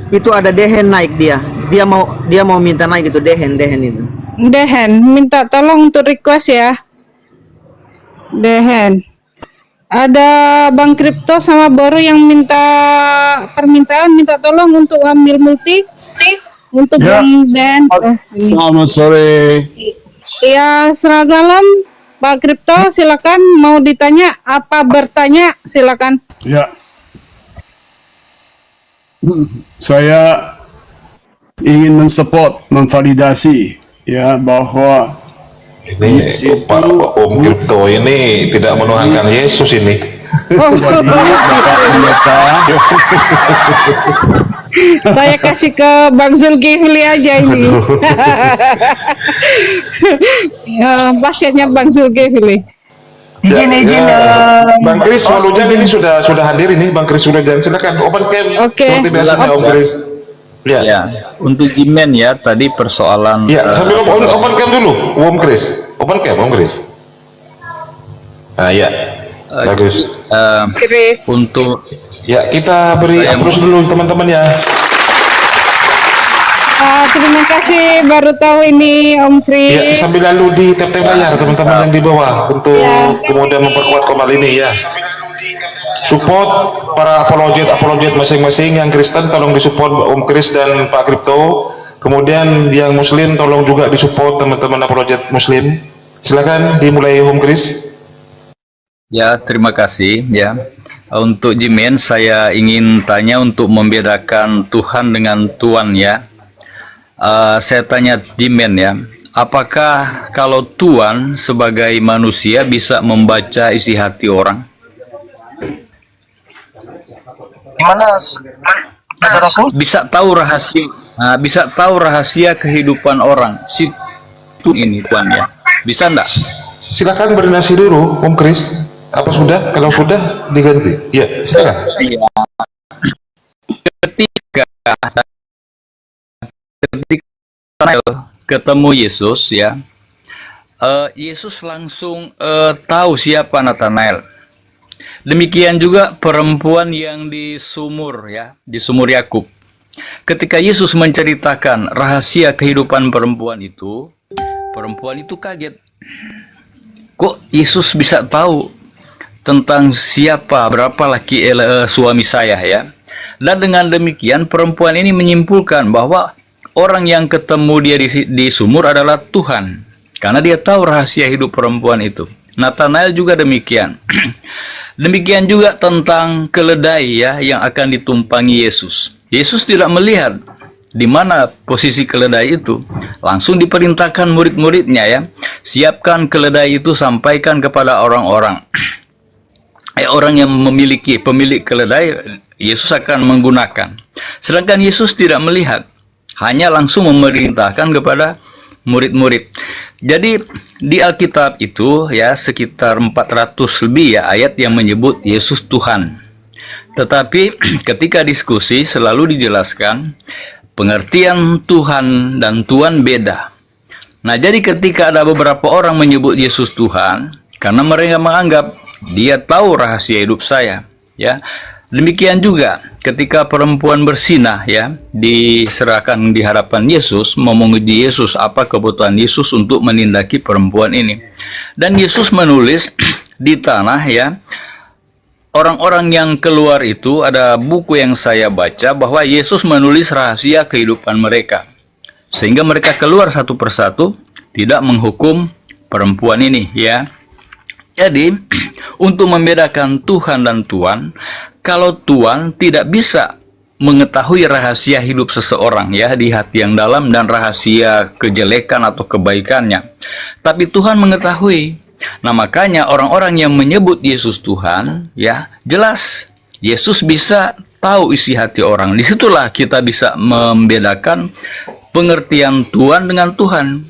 Itu ada Dehen naik dia. Dia mau minta naik itu Dehen itu. Dehen, minta tolong untuk request ya. Dehen. Ada Bang Kripto sama Boru yang minta tolong untuk ambil multi untuk Ya. Bang Den. Selamat sore. Ya, selamat malam Pak Kripto, silakan mau ditanya apa bertanya silakan. Ya. Saya ingin mensupport, memvalidasi ya bahwa Ini Pak Om Kripto ini tidak menuhankan Yesus ini. Oh, tadi Bapak Pendeta saya kasih ke Bang Zulkifli aja ini. Ya, pasiennya Bang Zulkifli. Izin Bang Kris Walujan ini sudah hadir ini. Bang Kris Walujan, silakan open cam. Oke. Seperti biasanya Om Kris. Ya. Ya, untuk Jimen ya tadi persoalan Ya, sambil open cam dulu, Om Kris. Open cam, Om Kris. Nah, ya. Bagus. Chris. untuk Ya, kita beri aplaus dulu teman-teman ya. Terima kasih, baru tahu ini Om Ya, Chris. sambil lalu di tap-tap layar teman-teman yang di bawah untuk kemudian memperkuat kembali ini ya. Support para apologet masing-masing. Yang Kristen tolong disupport Om Kris dan Pak Kripto. Kemudian yang Muslim tolong juga disupport teman-teman apologet Muslim. Silakan dimulai Om Kris. ya terima kasih ya. Untuk Jimen saya ingin tanya untuk membedakan Tuhan dengan Tuan ya. Saya tanya Jimen ya, apakah kalau Tuhan sebagai manusia bisa membaca isi hati orang? Gimana, saudaraku? Bisa tahu rahasia kehidupan orang. Si Tuhan ini Tuhan ya. Bisa enggak? Silakan berdonasi dulu Om Kris. Apa sudah? Kalau sudah diganti. Ya, silakan. Iya. Ketika ketemu Yesus ya, Yesus langsung tahu siapa Nathanael. Demikian juga perempuan yang di sumur ya, di sumur Yakub. Ketika Yesus menceritakan rahasia kehidupan perempuan itu kaget. Kok Yesus bisa tahu tentang siapa berapa suami saya ya? Dan dengan demikian perempuan ini menyimpulkan bahwa orang yang ketemu dia di sumur adalah Tuhan, karena dia tahu rahasia hidup perempuan itu. Nathanael juga demikian. Demikian juga tentang keledai ya yang akan ditumpangi Yesus. Yesus tidak melihat di mana posisi keledai itu. Langsung diperintahkan murid-muridnya ya, siapkan keledai itu, sampaikan kepada orang-orang. Orang yang pemilik keledai, Yesus akan menggunakan. Sedangkan Yesus tidak melihat, hanya langsung memerintahkan kepada murid-murid. Jadi di Alkitab itu ya sekitar 400 lebih ya ayat yang menyebut Yesus Tuhan. Tetapi ketika diskusi selalu dijelaskan pengertian Tuhan dan Tuhan beda. Nah, jadi ketika ada beberapa orang menyebut Yesus Tuhan karena mereka menganggap dia tahu rahasia hidup saya, ya. Demikian juga ketika perempuan bersinah ya diserahkan di hadapan Yesus, memuji Yesus apa kebutuhan Yesus untuk menindaki perempuan ini. Dan Yesus menulis di tanah ya, orang-orang yang keluar itu, ada buku yang saya baca bahwa Yesus menulis rahasia kehidupan mereka. Sehingga mereka keluar satu persatu, tidak menghukum perempuan ini ya. Jadi, untuk membedakan Tuhan dan Tuan, kalau Tuhan tidak bisa mengetahui rahasia hidup seseorang ya di hati yang dalam dan rahasia kejelekan atau kebaikannya. Tapi Tuhan mengetahui. Nah, makanya orang-orang yang menyebut Yesus Tuhan ya, jelas Yesus bisa tahu isi hati orang. Disitulah kita bisa membedakan pengertian Tuhan dengan Tuhan.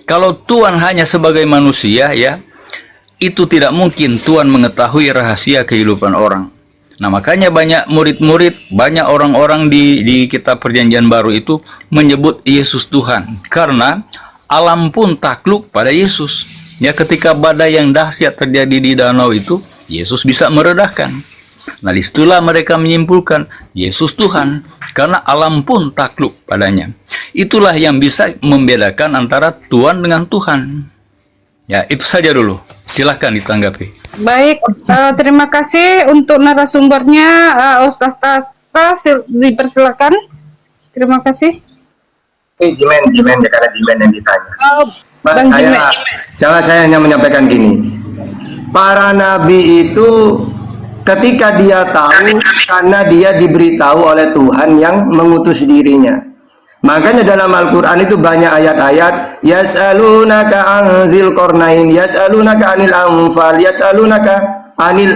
Kalau Tuhan hanya sebagai manusia ya, itu tidak mungkin Tuhan mengetahui rahasia kehidupan orang. Nah, makanya banyak murid-murid, banyak orang-orang di kitab Perjanjian Baru itu menyebut Yesus Tuhan. Karena alam pun takluk pada Yesus. Ya, ketika badai yang dahsyat terjadi di danau itu, Yesus bisa meredahkan. Nah, disitulah mereka menyimpulkan Yesus Tuhan. Karena alam pun takluk padanya. Itulah yang bisa membedakan antara Tuhan dengan Tuhan. Ya, itu saja dulu. Silahkan ditanggapi. Baik, terima kasih untuk narasumbernya, Ustaz Tata, dipersilakan. Terima kasih. Jimen, karena Jimen yang ditanya. Bang Jimen. Saya hanya menyampaikan gini. Para nabi itu ketika dia tahu, karena dia diberitahu oleh Tuhan yang mengutus dirinya. Makanya dalam Al-Quran itu banyak ayat-ayat yas'alunaka anzil qarnain, yas'alunaka anil anfal, yas'alunaka anil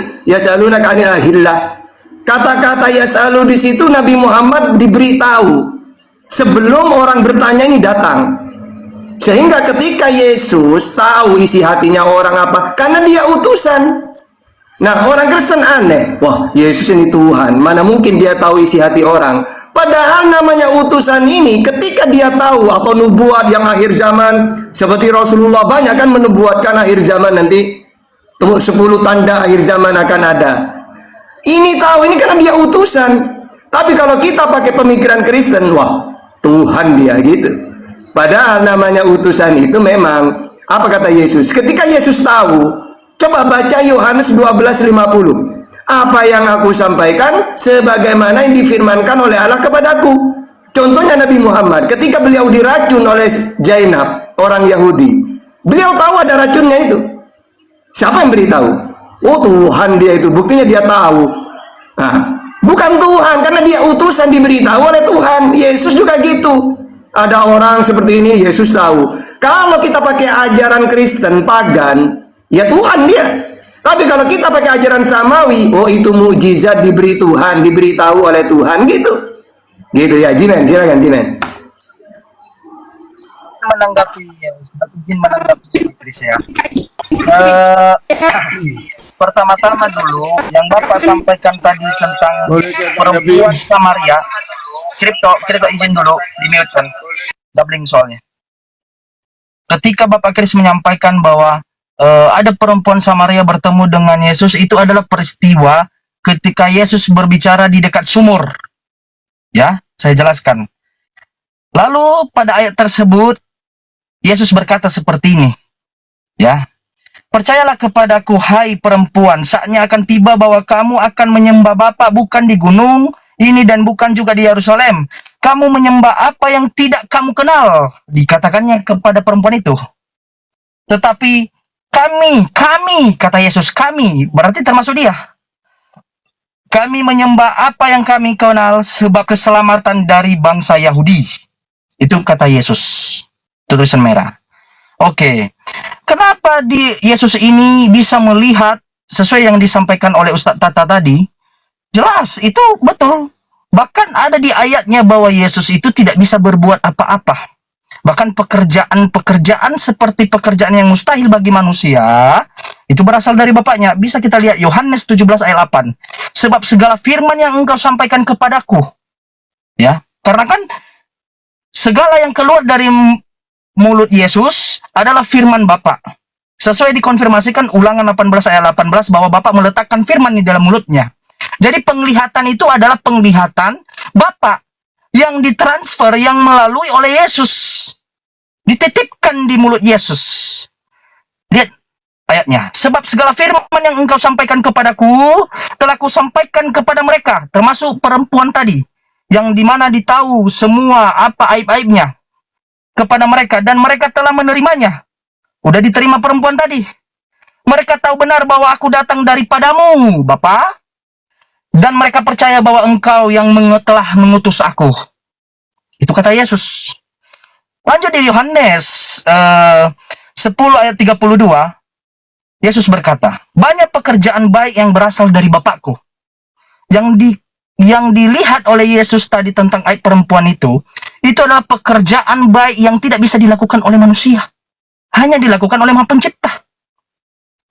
ahillah. Kata-kata yas'alu di situ Nabi Muhammad diberitahu sebelum orang bertanya ini datang. Sehingga ketika Yesus tahu isi hatinya orang apa, karena dia utusan. Nah, orang Kristen aneh, wah Yesus ini Tuhan, mana mungkin dia tahu isi hati orang. Padahal namanya utusan ini ketika dia tahu atau nubuat yang akhir zaman, seperti Rasulullah banyak kan menubuatkan akhir zaman nanti 10 tanda akhir zaman akan ada. Ini tahu, ini karena dia utusan. Tapi kalau kita pakai pemikiran Kristen, wah Tuhan dia gitu. Padahal namanya utusan itu memang apa kata Yesus? Ketika Yesus tahu, coba baca Yohanes 12:50. Apa yang aku sampaikan sebagaimana yang difirmankan oleh Allah kepadaku. Contohnya Nabi Muhammad ketika beliau diracun oleh Zainab, orang Yahudi. Beliau tahu ada racunnya itu. Siapa yang beritahu? Oh Tuhan dia itu, buktinya dia tahu. Nah, bukan Tuhan, karena dia utusan diberitahu oleh Tuhan. Yesus juga gitu. Ada orang seperti ini, Yesus tahu. Kalau kita pakai ajaran Kristen pagan, ya Tuhan dia. Tapi kalau kita pakai ajaran samawi, oh itu mukjizat diberi Tuhan, diberitahu oleh Tuhan gitu. Gitu ya, Jimen, silakan Jimen. Menanggapi izin menanggapi Idris ya. Pertama-tama dulu yang Bapak sampaikan tadi tentang perempuan Samaria. Kripto izin dulu di-mute-kan. Doubling soalnya. Ketika Bapak Kris menyampaikan bahwa ada perempuan Samaria bertemu dengan Yesus, itu adalah peristiwa ketika Yesus berbicara di dekat sumur. Ya, saya jelaskan. Lalu pada ayat tersebut Yesus berkata seperti ini. Ya. Percayalah kepadaku hai perempuan, saatnya akan tiba bahwa kamu akan menyembah Bapa bukan di gunung ini dan bukan juga di Yerusalem. Kamu menyembah apa yang tidak kamu kenal. Dikatakannya kepada perempuan itu. Tetapi kami, kata Yesus, kami, berarti termasuk dia. Kami menyembah apa yang kami kenal sebab keselamatan dari bangsa Yahudi. Itu kata Yesus. Tulisan merah. Oke. Kenapa Yesus ini bisa melihat sesuai yang disampaikan oleh Ustadz Tata tadi? Jelas, itu betul. Bahkan ada di ayatnya bahwa Yesus itu tidak bisa berbuat apa-apa. Bahkan pekerjaan seperti pekerjaan yang mustahil bagi manusia, itu berasal dari Bapaknya. Bisa kita lihat Yohanes 17 ayat 8. Sebab segala firman yang engkau sampaikan kepadaku. Ya, karena kan segala yang keluar dari mulut Yesus adalah firman Bapa. Sesuai dikonfirmasikan Ulangan 18 ayat 18 bahwa Bapa meletakkan firman di dalam mulutnya. Jadi penglihatan itu adalah penglihatan Bapa yang ditransfer, yang melalui oleh Yesus. Dititipkan di mulut Yesus. Lihat ayatnya. Sebab segala firman yang engkau sampaikan kepadaku, telah kusampaikan kepada mereka. Termasuk perempuan tadi. Yang dimana ditahu semua apa aib-aibnya. Kepada mereka. Dan mereka telah menerimanya. Udah diterima perempuan tadi. Mereka tahu benar bahwa aku datang daripadamu, Bapa. Dan mereka percaya bahwa engkau yang telah mengutus aku. Itu kata Yesus. Lanjut di Yohanes 10 ayat 32. Yesus berkata, banyak pekerjaan baik yang berasal dari Bapakku. Yang dilihat oleh Yesus tadi tentang ayat perempuan itu adalah pekerjaan baik yang tidak bisa dilakukan oleh manusia. Hanya dilakukan oleh Maha Pencipta.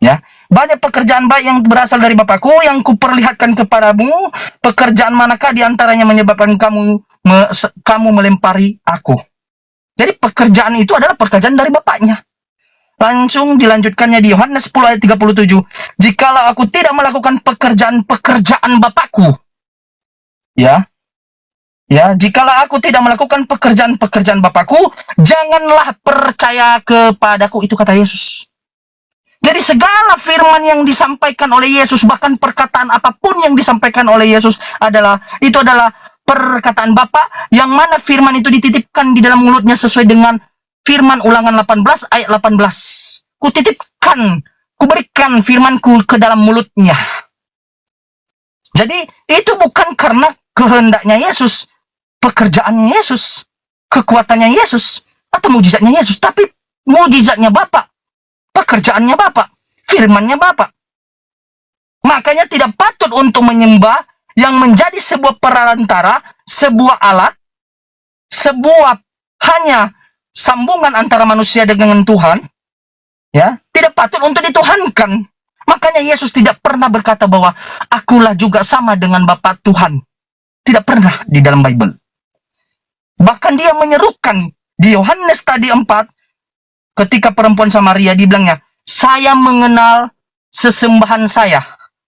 Ya, banyak pekerjaan baik yang berasal dari Bapakku yang kuperlihatkan kepadamu. Pekerjaan manakah diantaranya menyebabkan kamu melempari aku? Jadi pekerjaan itu adalah pekerjaan dari Bapaknya. Langsung dilanjutkannya di Yohanes 10 ayat 37. Jikalau aku tidak melakukan pekerjaan Bapakku. Ya, jikalau aku tidak melakukan pekerjaan Bapakku, janganlah percaya kepadaku. Itu kata Yesus. Jadi segala firman yang disampaikan oleh Yesus, bahkan perkataan apapun yang disampaikan oleh Yesus itu adalah perkataan Bapa, yang mana firman itu dititipkan di dalam mulutnya sesuai dengan firman Ulangan 18 ayat 18. Kuberikan firmanku ke dalam mulutnya. Jadi itu bukan karena kehendaknya Yesus, pekerjaannya Yesus, kekuatannya Yesus, atau mujizatnya Yesus, tapi mujizatnya Bapa, pekerjaannya Bapa, firmannya Bapa. Makanya tidak patut untuk menyembah yang menjadi sebuah perantara, sebuah alat, sebuah hanya sambungan antara manusia dengan Tuhan, ya, tidak patut untuk dituhankan. Makanya Yesus tidak pernah berkata bahwa akulah juga sama dengan Bapa Tuhan. Tidak pernah di dalam Bible. Bahkan dia menyerukan di Yohanes tadi 4, ketika perempuan Samaria, dibilangnya, saya mengenal sesembahan saya.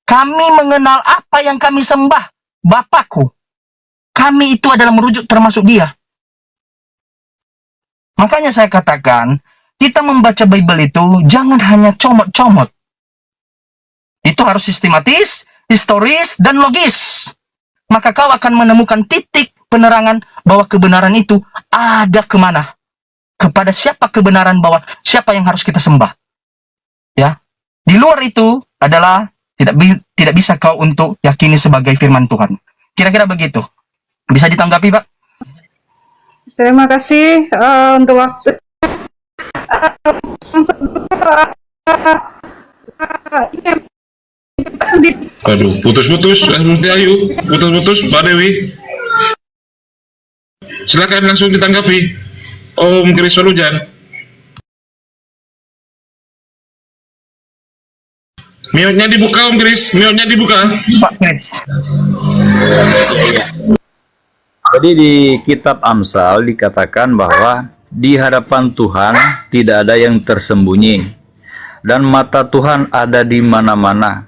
Kami mengenal apa yang kami sembah, Bapakku. Kami itu adalah merujuk termasuk dia. Makanya saya katakan, kita membaca Bible itu jangan hanya comot-comot. Itu harus sistematis, historis, dan logis. Maka kau akan menemukan titik penerangan bahwa kebenaran itu ada kemana. Kepada siapa kebenaran, bahwa siapa yang harus kita sembah. Ya, di luar itu adalah tidak bisa kau untuk yakini sebagai firman Tuhan. Kira-kira begitu. Bisa ditanggapi, Pak? Terima kasih untuk waktu. Aduh, putus-putus, ayo, putus-putus, Pak Dewi. Silakan langsung ditanggapi, Om Chris Walujan. Mute-nya dibuka, Om Chris, mute-nya dibuka. Pak Chris. Jadi di kitab Amsal dikatakan bahwa di hadapan Tuhan tidak ada yang tersembunyi dan mata Tuhan ada di mana-mana.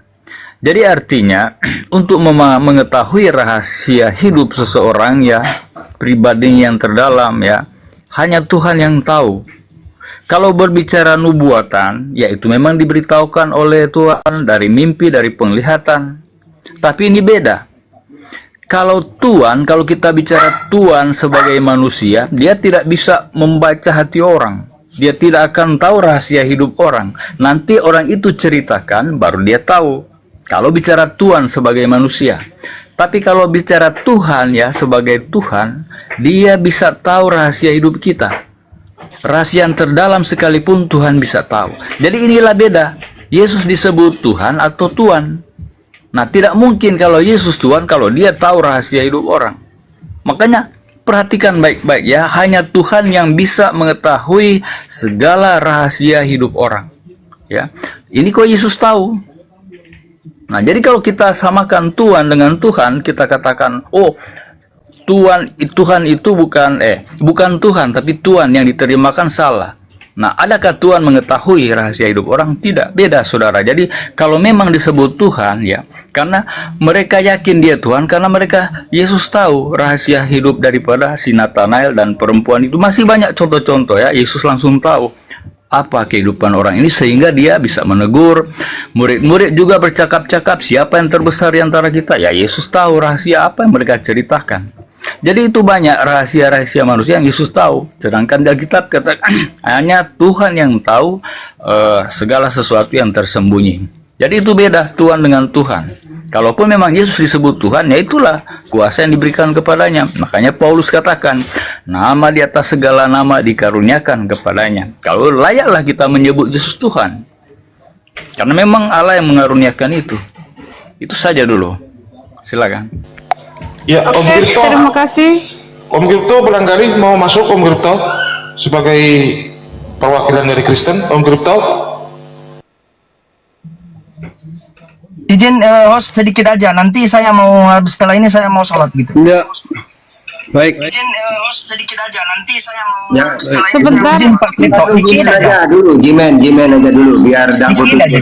Jadi artinya untuk mengetahui rahasia hidup seseorang, ya, pribadi yang terdalam, ya, hanya Tuhan yang tahu. Kalau berbicara nubuatan, ya itu memang diberitahukan oleh Tuhan dari mimpi, dari penglihatan. Tapi ini beda. Kalau kita bicara Tuhan sebagai manusia, dia tidak bisa membaca hati orang. Dia tidak akan tahu rahasia hidup orang. Nanti orang itu ceritakan, baru dia tahu. Kalau bicara Tuhan sebagai manusia. Tapi kalau bicara Tuhan, ya, sebagai Tuhan, dia bisa tahu rahasia hidup kita. Rahasia yang terdalam sekalipun Tuhan bisa tahu. Jadi inilah beda. Yesus disebut Tuhan atau Tuhan. Nah, tidak mungkin kalau Yesus Tuhan kalau dia tahu rahasia hidup orang. Makanya perhatikan baik-baik, ya, hanya Tuhan yang bisa mengetahui segala rahasia hidup orang. Ya, ini kok Yesus tahu. Nah, jadi kalau kita samakan Tuhan dengan Tuhan, kita katakan, oh, Tuhan itu bukan Tuhan, tapi Tuhan yang diterimakan salah. Nah, adakah Tuhan mengetahui rahasia hidup orang? Tidak, beda, saudara. Jadi kalau memang disebut Tuhan, ya, karena mereka yakin dia Tuhan, karena Yesus tahu rahasia hidup daripada si Nathanael dan perempuan itu. Masih banyak contoh-contoh, ya. Yesus langsung tahu apa kehidupan orang ini sehingga dia bisa menegur. Murid-murid juga bercakap-cakap, siapa yang terbesar di antara kita? Ya, Yesus tahu rahasia apa yang mereka ceritakan. Jadi itu banyak rahasia-rahasia manusia yang Yesus tahu. Sedangkan di Alkitab katakan hanya Tuhan yang tahu segala sesuatu yang tersembunyi. Jadi itu beda Tuhan dengan Tuhan. Kalaupun memang Yesus disebut Tuhan, ya itulah kuasa yang diberikan kepadanya. Makanya Paulus katakan, nama di atas segala nama dikaruniakan kepadanya. Kalau layaklah kita menyebut Yesus Tuhan. Karena memang Allah yang mengaruniakan itu. Itu saja dulu. Silakan. Ya, Om Oke, Kripto. terima kasih. Om Kripto barangkali mau masuk, Om Kripto, sebagai perwakilan dari Kristen. Om Kripto. Izin host sedikit aja. Nanti saya mau, setelah ini saya mau sholat gitu. Ya, baik. Izin host sedikit aja. Nanti saya mau, Ya, setelah ini Sebentar. izin Pak Kripto. Jimen Izin aja. aja dulu, Jimen aja dulu, biar dah Izin putus. aja.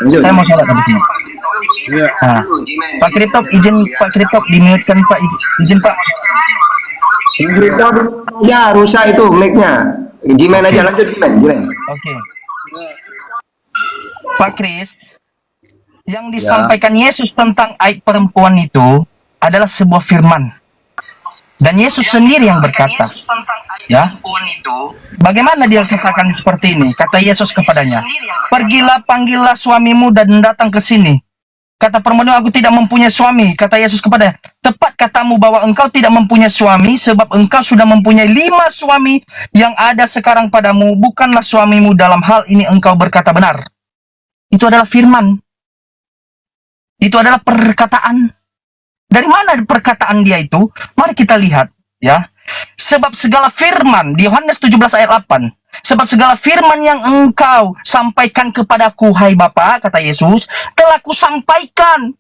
Lanjut. Saya mau sholat habis ini. Ya. Nah, Pak Kripto, izin Pak Kripto di-mute-kan Pak. Izin Pak. Ya, rusak itu mic-nya. Jimen aja, lanjut Jimen. Oke. Pak Kris, yang disampaikan Yesus tentang aib perempuan itu adalah sebuah firman. Dan Yesus sendiri yang berkata, ya, bagaimana dia katakan seperti ini? Kata Yesus kepadanya, pergilah, panggillah suamimu dan datang ke sini. Kata perempuan, aku tidak mempunyai suami. Kata Yesus kepadanya, tepat katamu bahwa engkau tidak mempunyai suami, sebab engkau sudah mempunyai 5 suami, yang ada sekarang padamu bukanlah suamimu, dalam hal ini engkau berkata benar. Itu adalah firman. Itu adalah perkataan. Dari mana perkataan dia itu? Mari kita lihat, ya. Sebab segala firman, di Yohanes 17 ayat 8, sebab segala firman yang engkau sampaikan kepadaku, hai Bapa, kata Yesus, telah kusampaikan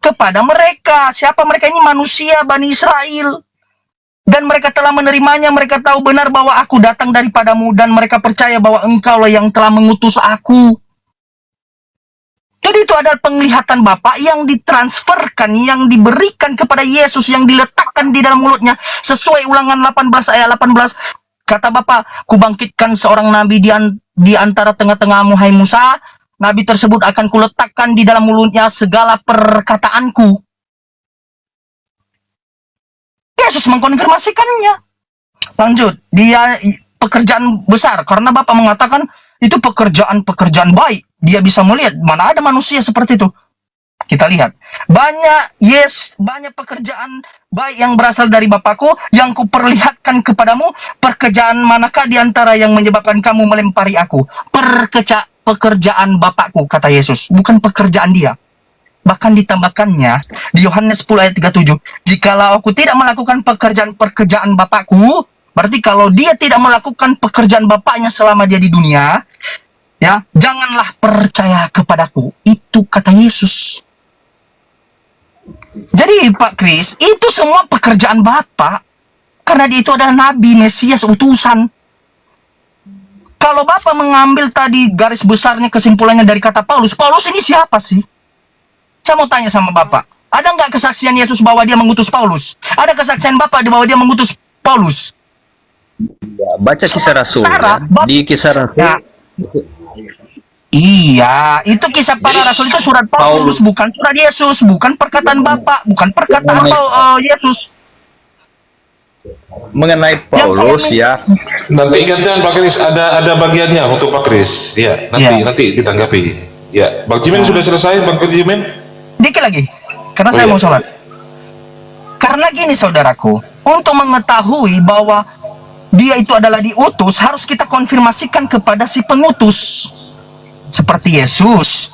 kepada mereka. Siapa mereka ini? Manusia, Bani Israel. Dan mereka telah menerimanya, mereka tahu benar bahwa aku datang daripadamu, dan mereka percaya bahwa engkaulah yang telah mengutus aku. Jadi itu adalah penglihatan Bapa yang ditransferkan, yang diberikan kepada Yesus, yang diletakkan di dalam mulutnya. Sesuai Ulangan 18 ayat 18. Kata Bapa, kubangkitkan seorang nabi di antara tengah-tengahmu, hai Musa. Nabi tersebut akan kuletakkan di dalam mulutnya segala perkataanku. Yesus mengkonfirmasikannya. Lanjut, dia pekerjaan besar. Karena Bapa mengatakan, itu pekerjaan-pekerjaan baik. Dia bisa melihat, mana ada manusia seperti itu. Kita lihat. Banyak pekerjaan baik yang berasal dari Bapakku, yang kuperlihatkan kepadamu. Pekerjaan manakah di antara yang menyebabkan kamu melempari aku? Pekerjaan Bapakku, kata Yesus. Bukan pekerjaan dia. Bahkan ditambahkannya, di Yohanes 10 ayat 37, jikalau aku tidak melakukan pekerjaan Bapakku, berarti kalau dia tidak melakukan pekerjaan Bapaknya selama dia di dunia, ya, janganlah percaya kepadaku. Itu kata Yesus. Jadi Pak Kris, itu semua pekerjaan Bapa, karena dia itu adalah Nabi, Mesias, utusan. Kalau Bapak mengambil tadi garis besarnya, kesimpulannya dari kata Paulus, Paulus ini siapa sih? Saya mau tanya sama Bapak, ada nggak kesaksian Yesus bahwa dia mengutus Paulus? Ada kesaksian Bapak bahwa dia mengutus Paulus? Baca Kisah Rasul ya. Di Kisah Rasul. Ya. Iya, itu kisah para rasul, itu surat Paulus, bukan surat Yesus, bukan perkataan Bapak, bukan perkataan Yesus. Mengenai Paulus ya. Nanti ingatkan Pak Kris, ada bagiannya untuk Pak Kris. Ya, nanti ditanggapi. Ya, Bang Jimin sudah selesai, Bang Jimin? Dikit lagi, karena saya mau sholat. Karena gini saudaraku, untuk mengetahui bahwa dia itu adalah diutus, harus kita konfirmasikan kepada si pengutus. Seperti Yesus,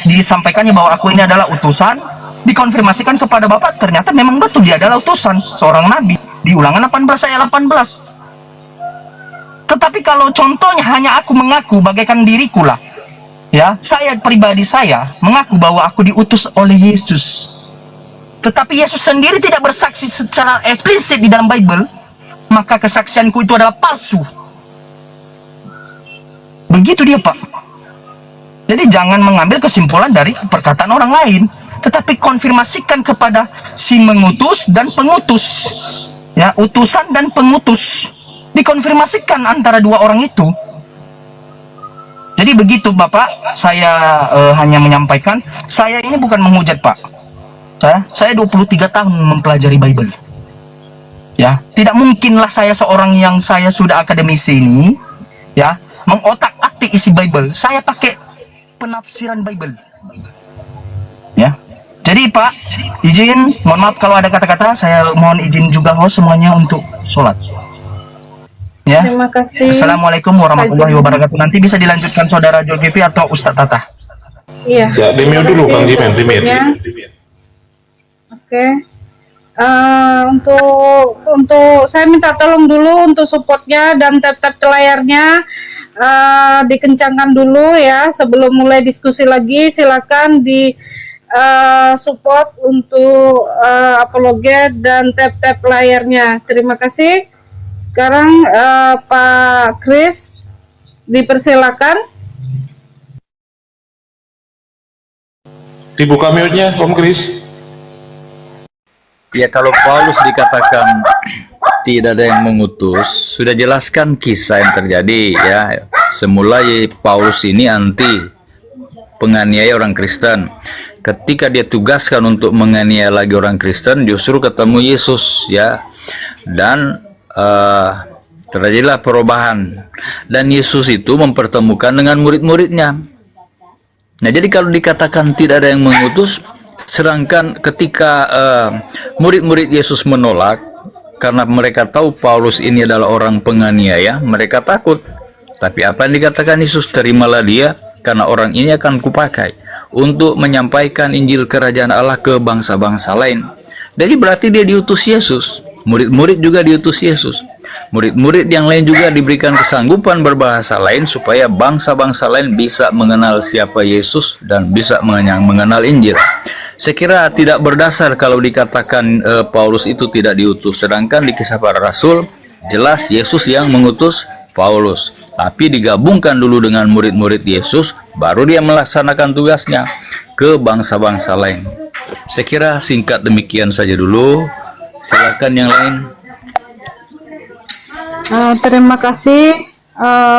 disampaikannya bahwa aku ini adalah utusan, dikonfirmasikan kepada Bapak, ternyata memang betul dia adalah utusan, seorang nabi, di Ulangan 18 ayat 18. Tetapi kalau contohnya hanya aku mengaku bagaikan diriku lah, ya, saya pribadi saya mengaku bahwa aku diutus oleh Yesus, tetapi Yesus sendiri tidak bersaksi secara eksplisit di dalam Bible, maka kesaksianku itu adalah palsu. Begitu dia, Pak. Jadi jangan mengambil kesimpulan dari perkataan orang lain, tetapi konfirmasikan kepada si mengutus dan pengutus. Ya, utusan dan pengutus. Dikonfirmasikan antara dua orang itu. Jadi begitu Bapak, saya hanya menyampaikan, saya ini bukan menghujat Pak. Saya 23 tahun mempelajari Bible. Ya, tidak mungkinlah saya seorang yang saya sudah akademisi ini, ya, mengotak-atik isi Bible. Saya pakai penafsiran Bible. Ya. Jadi Pak, izin, mohon maaf kalau ada kata-kata, saya mohon izin juga host semuanya untuk sholat. Ya. Terima kasih. Assalamualaikum warahmatullahi wabarakatuh. Nanti bisa dilanjutkan Saudara Julkifli atau Ustadz Tata. Iya. Ya, demi dulu Bang Jimin, demi. Oke. Untuk saya minta tolong dulu untuk supportnya dan tap-tap layarnya dikencangkan dulu ya sebelum mulai diskusi lagi. Silakan di support untuk apologet dan tap-tap layarnya. Terima kasih. Sekarang Pak Kris dipersilakan. Dibuka mute-nya, Om Kris. Ya, kalau Paulus dikatakan tidak ada yang mengutus, sudah jelaskan kisah yang terjadi ya. Semula Paulus ini anti penganiaya orang Kristen. Ketika dia tugaskan untuk menganiaya lagi orang Kristen, justru ketemu Yesus ya. Dan terjadilah perubahan. Dan Yesus itu mempertemukan dengan murid-muridnya. Nah, jadi kalau dikatakan tidak ada yang mengutus, sedangkan ketika murid-murid Yesus menolak, karena mereka tahu Paulus ini adalah orang penganiaya, mereka takut. Tapi apa yang dikatakan Yesus, terimalah dia, karena orang ini akan kupakai untuk menyampaikan Injil Kerajaan Allah ke bangsa-bangsa lain. Jadi berarti dia diutus Yesus. Murid-murid juga diutus Yesus. Murid-murid yang lain juga diberikan kesanggupan berbahasa lain supaya bangsa-bangsa lain bisa mengenal siapa Yesus dan bisa mengenal Injil. Saya kira tidak berdasar kalau dikatakan Paulus itu tidak diutus. Sedangkan di Kisah Para Rasul jelas Yesus yang mengutus Paulus. Tapi digabungkan dulu dengan murid-murid Yesus, baru dia melaksanakan tugasnya ke bangsa-bangsa lain. Saya kira singkat demikian saja dulu. Silakan yang lain. Terima kasih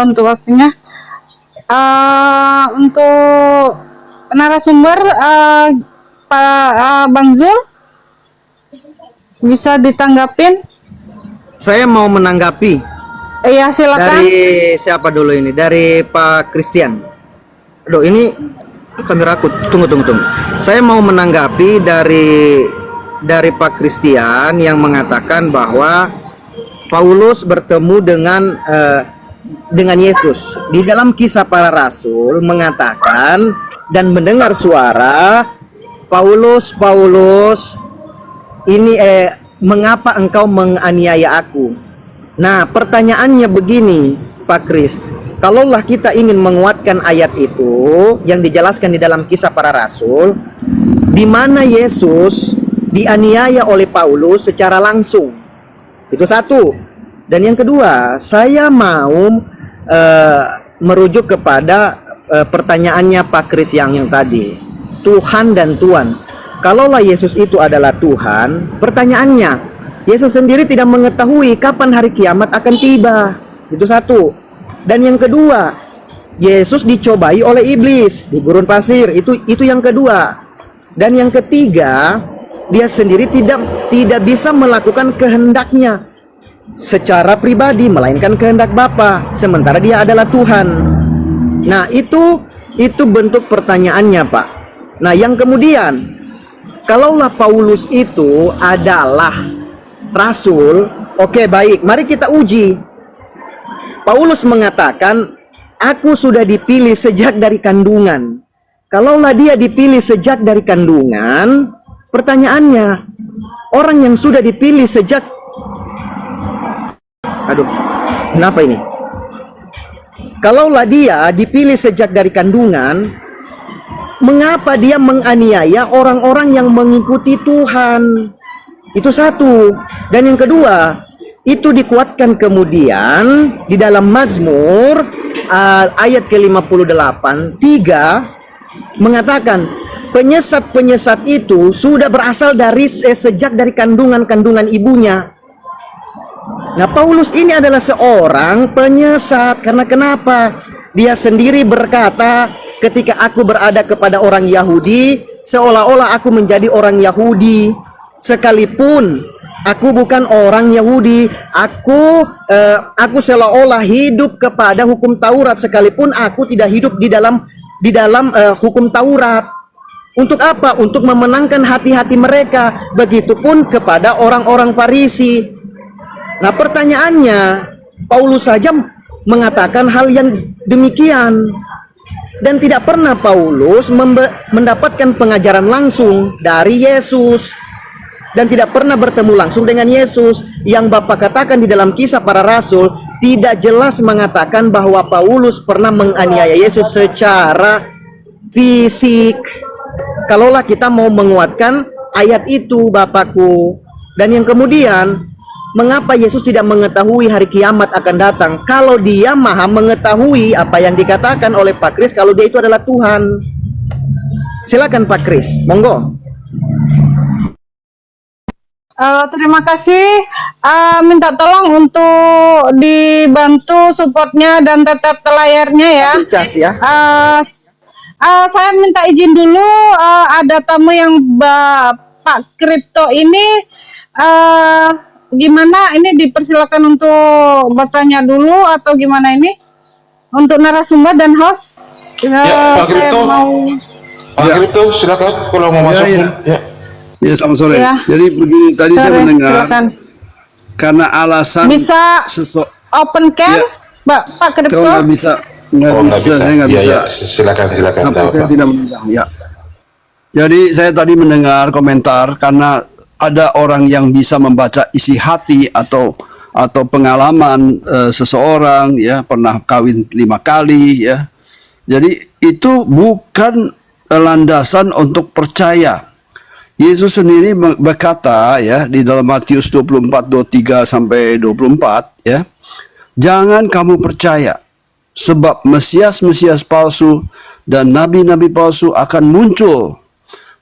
untuk waktunya. Untuk narasumber Pak Bang Zul, bisa ditanggapin? Saya mau menanggapi. Iya, silakan. Dari siapa dulu ini? Dari Pak Christian. Aduh, ini kameraku. Tunggu. Saya mau menanggapi dari Pak Christian yang mengatakan bahwa Paulus bertemu dengan Yesus. Di dalam Kisah Para Rasul mengatakan dan mendengar suara, Paulus, ini mengapa engkau menganiaya aku? Nah, pertanyaannya begini, Pak Kris. Kalaulah kita ingin menguatkan ayat itu yang dijelaskan di dalam Kisah Para Rasul, di mana Yesus dianiaya oleh Paulus secara langsung. Itu satu. Dan yang kedua, saya mau merujuk kepada pertanyaannya Pak Kris yang tadi. Tuhan dan Tuhan. Kalaulah Yesus itu adalah Tuhan, pertanyaannya, Yesus sendiri tidak mengetahui kapan hari kiamat akan tiba. Itu satu. Dan yang kedua, Yesus dicobai oleh iblis di gurun pasir. Itu yang kedua. Dan yang ketiga, dia sendiri tidak bisa melakukan kehendaknya secara pribadi, melainkan kehendak Bapa, sementara dia adalah Tuhan. Nah, itu bentuk pertanyaannya, Pak. Nah, yang kemudian, kalaulah Paulus itu adalah rasul, oke, baik, mari kita uji. Paulus mengatakan, aku sudah dipilih sejak dari kandungan. Kalaulah dia dipilih sejak dari kandungan, pertanyaannya, orang yang sudah dipilih sejak... Aduh, kenapa ini? Kalaulah dia dipilih sejak dari kandungan, mengapa dia menganiaya orang-orang yang mengikuti Tuhan? Itu satu. Dan yang kedua, itu dikuatkan kemudian di dalam Mazmur ayat ke-58 3 mengatakan, penyesat-penyesat itu sudah berasal dari sejak dari kandungan ibunya. Nah, Paulus ini adalah seorang penyesat. Karena kenapa? Dia sendiri berkata, ketika aku berada kepada orang Yahudi, seolah-olah aku menjadi orang Yahudi, sekalipun aku bukan orang Yahudi. Aku seolah-olah hidup kepada hukum Taurat, sekalipun aku tidak hidup di dalam hukum Taurat. Untuk apa? Untuk memenangkan hati-hati mereka. Begitupun kepada orang-orang Farisi. Nah, pertanyaannya, Paulus saja mengatakan hal yang demikian. Dan tidak pernah Paulus mendapatkan pengajaran langsung dari Yesus. Dan tidak pernah bertemu langsung dengan Yesus. Yang Bapak katakan di dalam Kisah Para Rasul, tidak jelas mengatakan bahwa Paulus pernah menganiaya Yesus secara fisik. Kalaulah kita mau menguatkan ayat itu, Bapakku. Dan yang kemudian, mengapa Yesus tidak mengetahui hari kiamat akan datang? Kalau dia maha mengetahui apa yang dikatakan oleh Pak Kris, kalau dia itu adalah Tuhan. Silakan Pak Kris, monggo. Terima kasih. Minta tolong untuk dibantu supportnya dan tetap layarnya ya. Cas ya. Saya minta izin dulu. Ada tamu yang Pak Kripto ini. Gimana? Ini dipersilakan untuk bertanya dulu atau gimana ini? Untuk narasumber dan host. Ya, Pak Kripto. Pak Kripto, silakan kalau mau masuk. Ya. Ya, selamat sore. Ya. Jadi begini, tadi saya Sore, mendengar silakan. karena alasan Bisa open cam, Ya. Pak Kripto? kalau nggak bisa, Nggak bisa. saya nggak Ya, bisa. ya, silakan. Apa, Nggak saya apa. tidak mendengar. Ya. Jadi saya tadi mendengar komentar karena ada orang yang bisa membaca isi hati atau pengalaman seseorang ya pernah kawin 5 kali ya. Jadi itu bukan landasan untuk percaya. Yesus sendiri berkata ya di dalam Matius 24:23 sampai 24 ya. Jangan kamu percaya sebab Mesias palsu dan nabi-nabi palsu akan muncul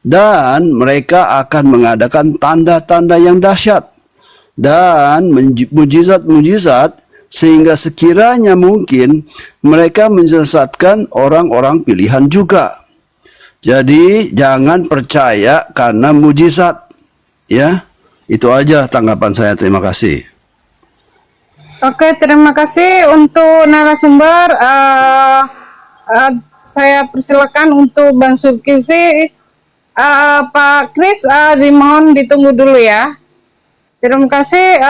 dan mereka akan mengadakan tanda-tanda yang dahsyat dan mujizat-mujizat sehingga sekiranya mungkin mereka menyesatkan orang-orang pilihan juga. Jadi jangan percaya karena mujizat. Ya, itu aja tanggapan saya. Terima kasih. Oke, terima kasih untuk narasumber. Saya persilakan untuk Bang Zulkifli. Pak Kris, dimohon ditunggu dulu ya. Terima kasih.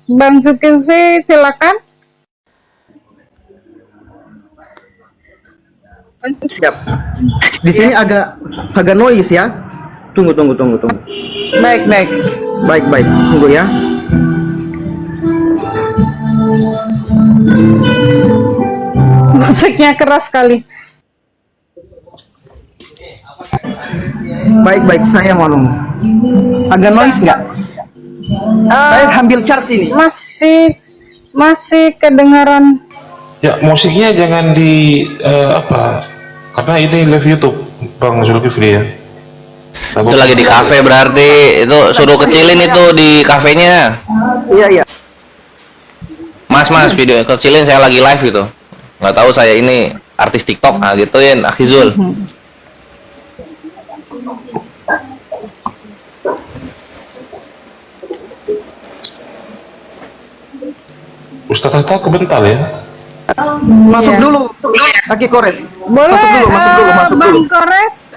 Bang Zulkifli, silakan. Siap. Di sini agak noise ya. Tunggu. Baik. Baik. Tunggu ya. Musiknya keras sekali. Baik, saya mau nunggu. Agak noise nggak? Saya ambil charge ini. Masih kedengaran. Ya, musiknya jangan di karena ini live YouTube Bang Zulkifli ya. Itu lagi di kafe berarti itu suruh kecilin itu di kafenya. Iya. Mas video kecilin, saya lagi live gitu. Nggak tahu saya ini artis TikTok gituin Akhizul. Ustaz Tata kebental ya. Masuk dulu. Kaki Kores. Boleh. Masuk dulu. Bang Kores,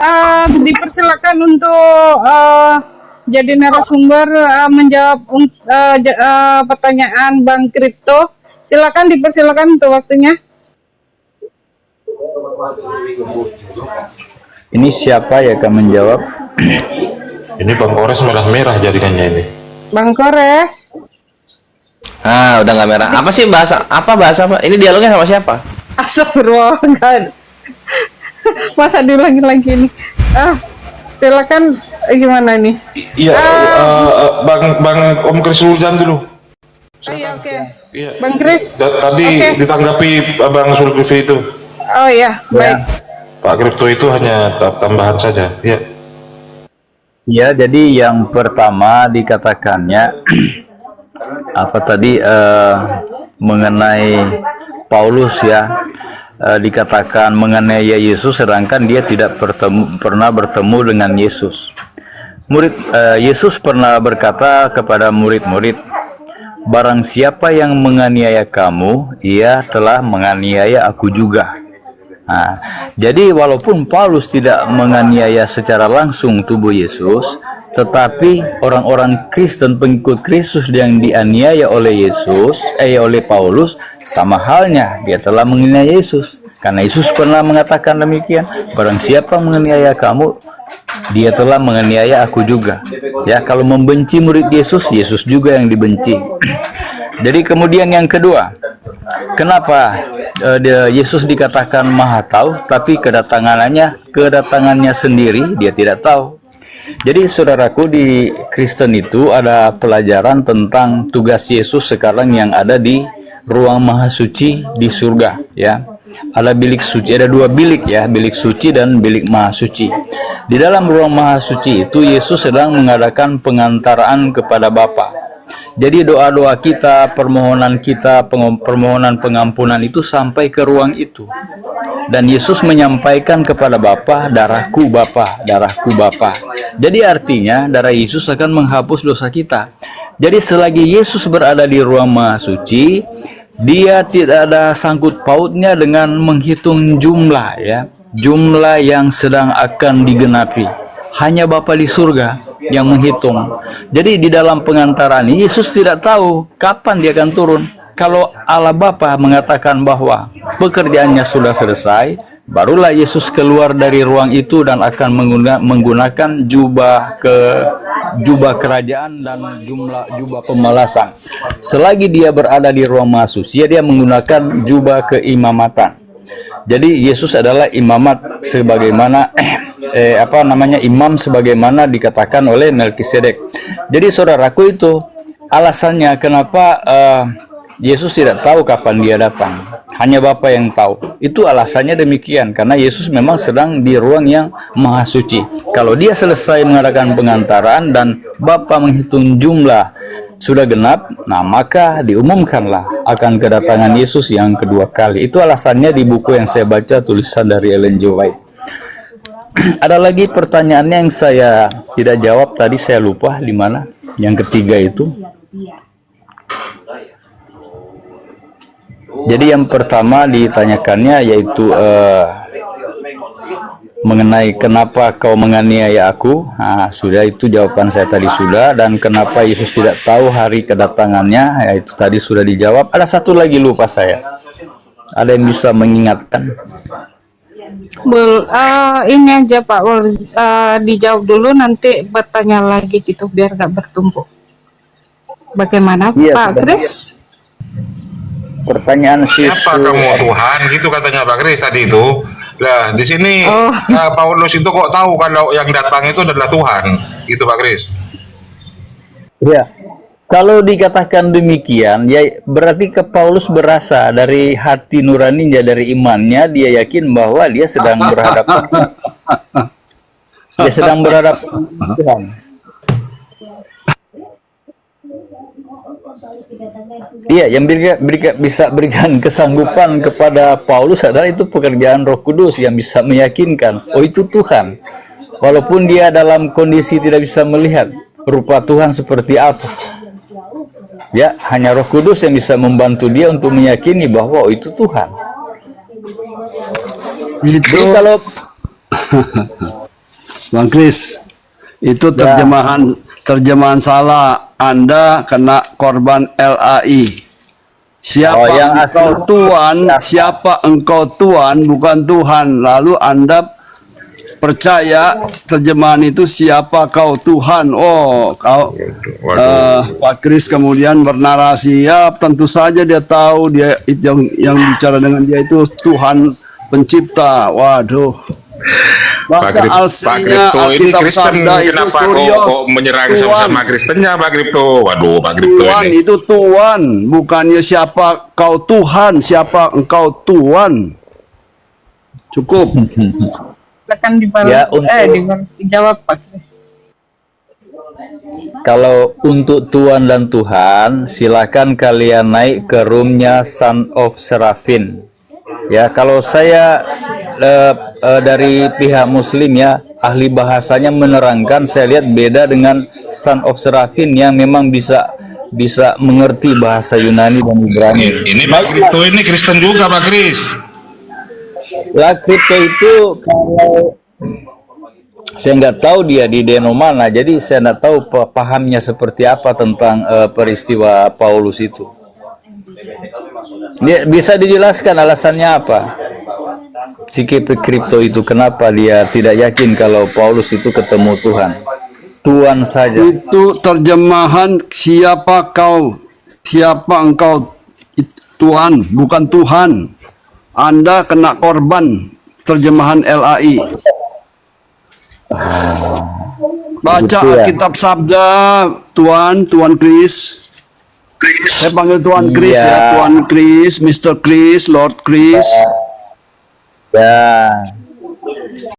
dipersilakan untuk jadi narasumber menjawab pertanyaan Bang Kripto. Silakan dipersilakan untuk waktunya. Ini siapa ya akan menjawab? Ini Bang Kores malah merah jadikannya ini. Bang Kores. Udah nggak merah. Apa sih bahasa apa? Ini dialognya sama siapa? Astagfirullah. Masa diulangi lagi ini. Silakan gimana nih? Iya, Bang Om Kris Nurjan dulu. Iya, oke. Iya. Bang Kris. Tadi Oke. ditanggapi Bang Zulkifli itu. Oh iya, baik. Pak Kripto itu hanya tambahan saja. Iya. Ya, jadi yang pertama dikatakannya apa tadi mengenai Paulus ya, dikatakan mengenai Yesus sedangkan dia tidak pernah bertemu dengan Yesus. Yesus pernah berkata kepada murid-murid, barang siapa yang menganiaya kamu, ia telah menganiaya aku juga. Jadi walaupun Paulus tidak menganiaya secara langsung tubuh Yesus, tetapi orang-orang Kristen pengikut Kristus yang dianiaya oleh oleh Paulus, sama halnya dia telah menganiaya Yesus. Karena Yesus pernah mengatakan demikian, barang siapa menganiaya kamu, dia telah menganiaya aku juga. Ya, kalau membenci murid Yesus, Yesus juga yang dibenci. Jadi kemudian yang kedua, kenapa Yesus dikatakan maha tahu, tapi kedatangannya sendiri dia tidak tahu. Jadi saudaraku, di Kristen itu ada pelajaran tentang tugas Yesus sekarang yang ada di ruang maha suci di surga ya. Ada bilik suci, ada 2 bilik ya, bilik suci dan bilik maha suci. Di dalam ruang maha suci itu Yesus sedang mengadakan pengantaraan kepada Bapa. Jadi doa-doa kita, permohonan kita, permohonan pengampunan itu sampai ke ruang itu. Dan Yesus menyampaikan kepada Bapa, darahku Bapa, darahku Bapa. Jadi artinya darah Yesus akan menghapus dosa kita. Jadi selagi Yesus berada di ruang maha suci, dia tidak ada sangkut pautnya dengan menghitung jumlah, ya, jumlah yang sedang akan digenapi. Hanya Bapa di surga yang menghitung. Jadi di dalam pengantaran ini Yesus tidak tahu kapan dia akan turun. Kalau Allah Bapa mengatakan bahwa pekerjaannya sudah selesai, barulah Yesus keluar dari ruang itu dan akan menggunakan jubah kerajaan dan jubah pembalasan. Selagi dia berada di ruang maha suci, dia menggunakan jubah keimamatan. Jadi Yesus adalah imamat sebagaimana imam sebagaimana dikatakan oleh Melkisedek. Jadi saudaraku, itu alasannya kenapa Yesus tidak tahu kapan dia datang. Hanya Bapa yang tahu. Itu alasannya demikian, karena Yesus memang sedang di ruang yang maha suci. Kalau dia selesai mengadakan pengantaran dan Bapa menghitung jumlah sudah genap, nah maka diumumkanlah akan kedatangan Yesus yang kedua kali. Itu alasannya di buku yang saya baca, tulisan dari Ellen G. White. Ada lagi pertanyaannya yang saya tidak jawab tadi, saya lupa di mana. Yang ketiga itu. Jadi yang pertama ditanyakannya yaitu mengenai kenapa kau menganiaya aku. Nah, sudah, itu jawaban saya tadi sudah. Dan kenapa Yesus tidak tahu hari kedatangannya, yaitu tadi sudah dijawab. Ada satu lagi lupa saya. Ada yang bisa mengingatkan? Ini aja Pak, dijawab dulu, nanti bertanya lagi gitu biar nggak bertumpuk. Bagaimana Pak Kris? Pertanyaan Siapa kamu Tuhan? Gitu katanya Pak Kris tadi itu. Nah, di sini Paulus itu kok tahu kalau yang datang itu adalah Tuhan? Gitu Pak Kris. Ya. Kalau dikatakan demikian, ya berarti ke Paulus berasa dari hati nuraninya, dari imannya, dia yakin bahwa dia sedang berhadapan. Dia sedang berhadapan dengan Tuhan. Iya, yang bisa berikan kesanggupan kepada Paulus adalah itu pekerjaan Roh Kudus yang bisa meyakinkan, oh itu Tuhan. Walaupun dia dalam kondisi tidak bisa melihat rupa Tuhan seperti apa. Ya, hanya Roh Kudus yang bisa membantu dia untuk meyakini bahwa oh, itu Tuhan. Itu Jadi kalau Bang Kris, itu terjemahan salah. Anda kena korban LAI. Siapa yang engkau asli Tuhan? Siapa engkau Tuhan? Bukan Tuhan. Lalu Anda percaya terjemahan itu siapa kau Tuhan? Oh, kau Pak Kris kemudian bernarasi, ya tentu saja dia tahu dia yang bicara dengan dia itu Tuhan pencipta. Waduh. Pak Kripto ini Kristen, kenapa kok menyerang sama Kristennya Pak Kripto? Waduh, Pak Kripto Tuhan ini. itu Tuhan, bukannya siapa kau Tuhan, siapa engkau Tuhan. Cukup. Silakan dijawab Pak. Kalau untuk Tuhan dan Tuhan, silakan kalian naik ke roomnya Son of Seraphim. Ya, kalau saya dari pihak Muslim ya, ahli bahasanya menerangkan, saya lihat beda dengan Son of Seraphim yang memang bisa mengerti bahasa Yunani dan Ibrani. Ini Pak Kripto ini Kristen juga Pak Kris. Lah Kripto itu kalau saya nggak tahu dia di deno mana, jadi saya nggak tahu pahamnya seperti apa tentang peristiwa Paulus itu. Dia bisa dijelaskan alasannya apa? Si Kripto itu kenapa dia tidak yakin kalau Paulus itu ketemu Tuhan? Tuhan saja. Itu terjemahan siapa engkau Tuhan, bukan Tuhan. Anda kena korban terjemahan LAI. Baca Alkitab Sabda, Tuan Kris. Saya panggil Tuan Kris ya, Tuan Kris, Mr. Kris, Lord Kris. Ya.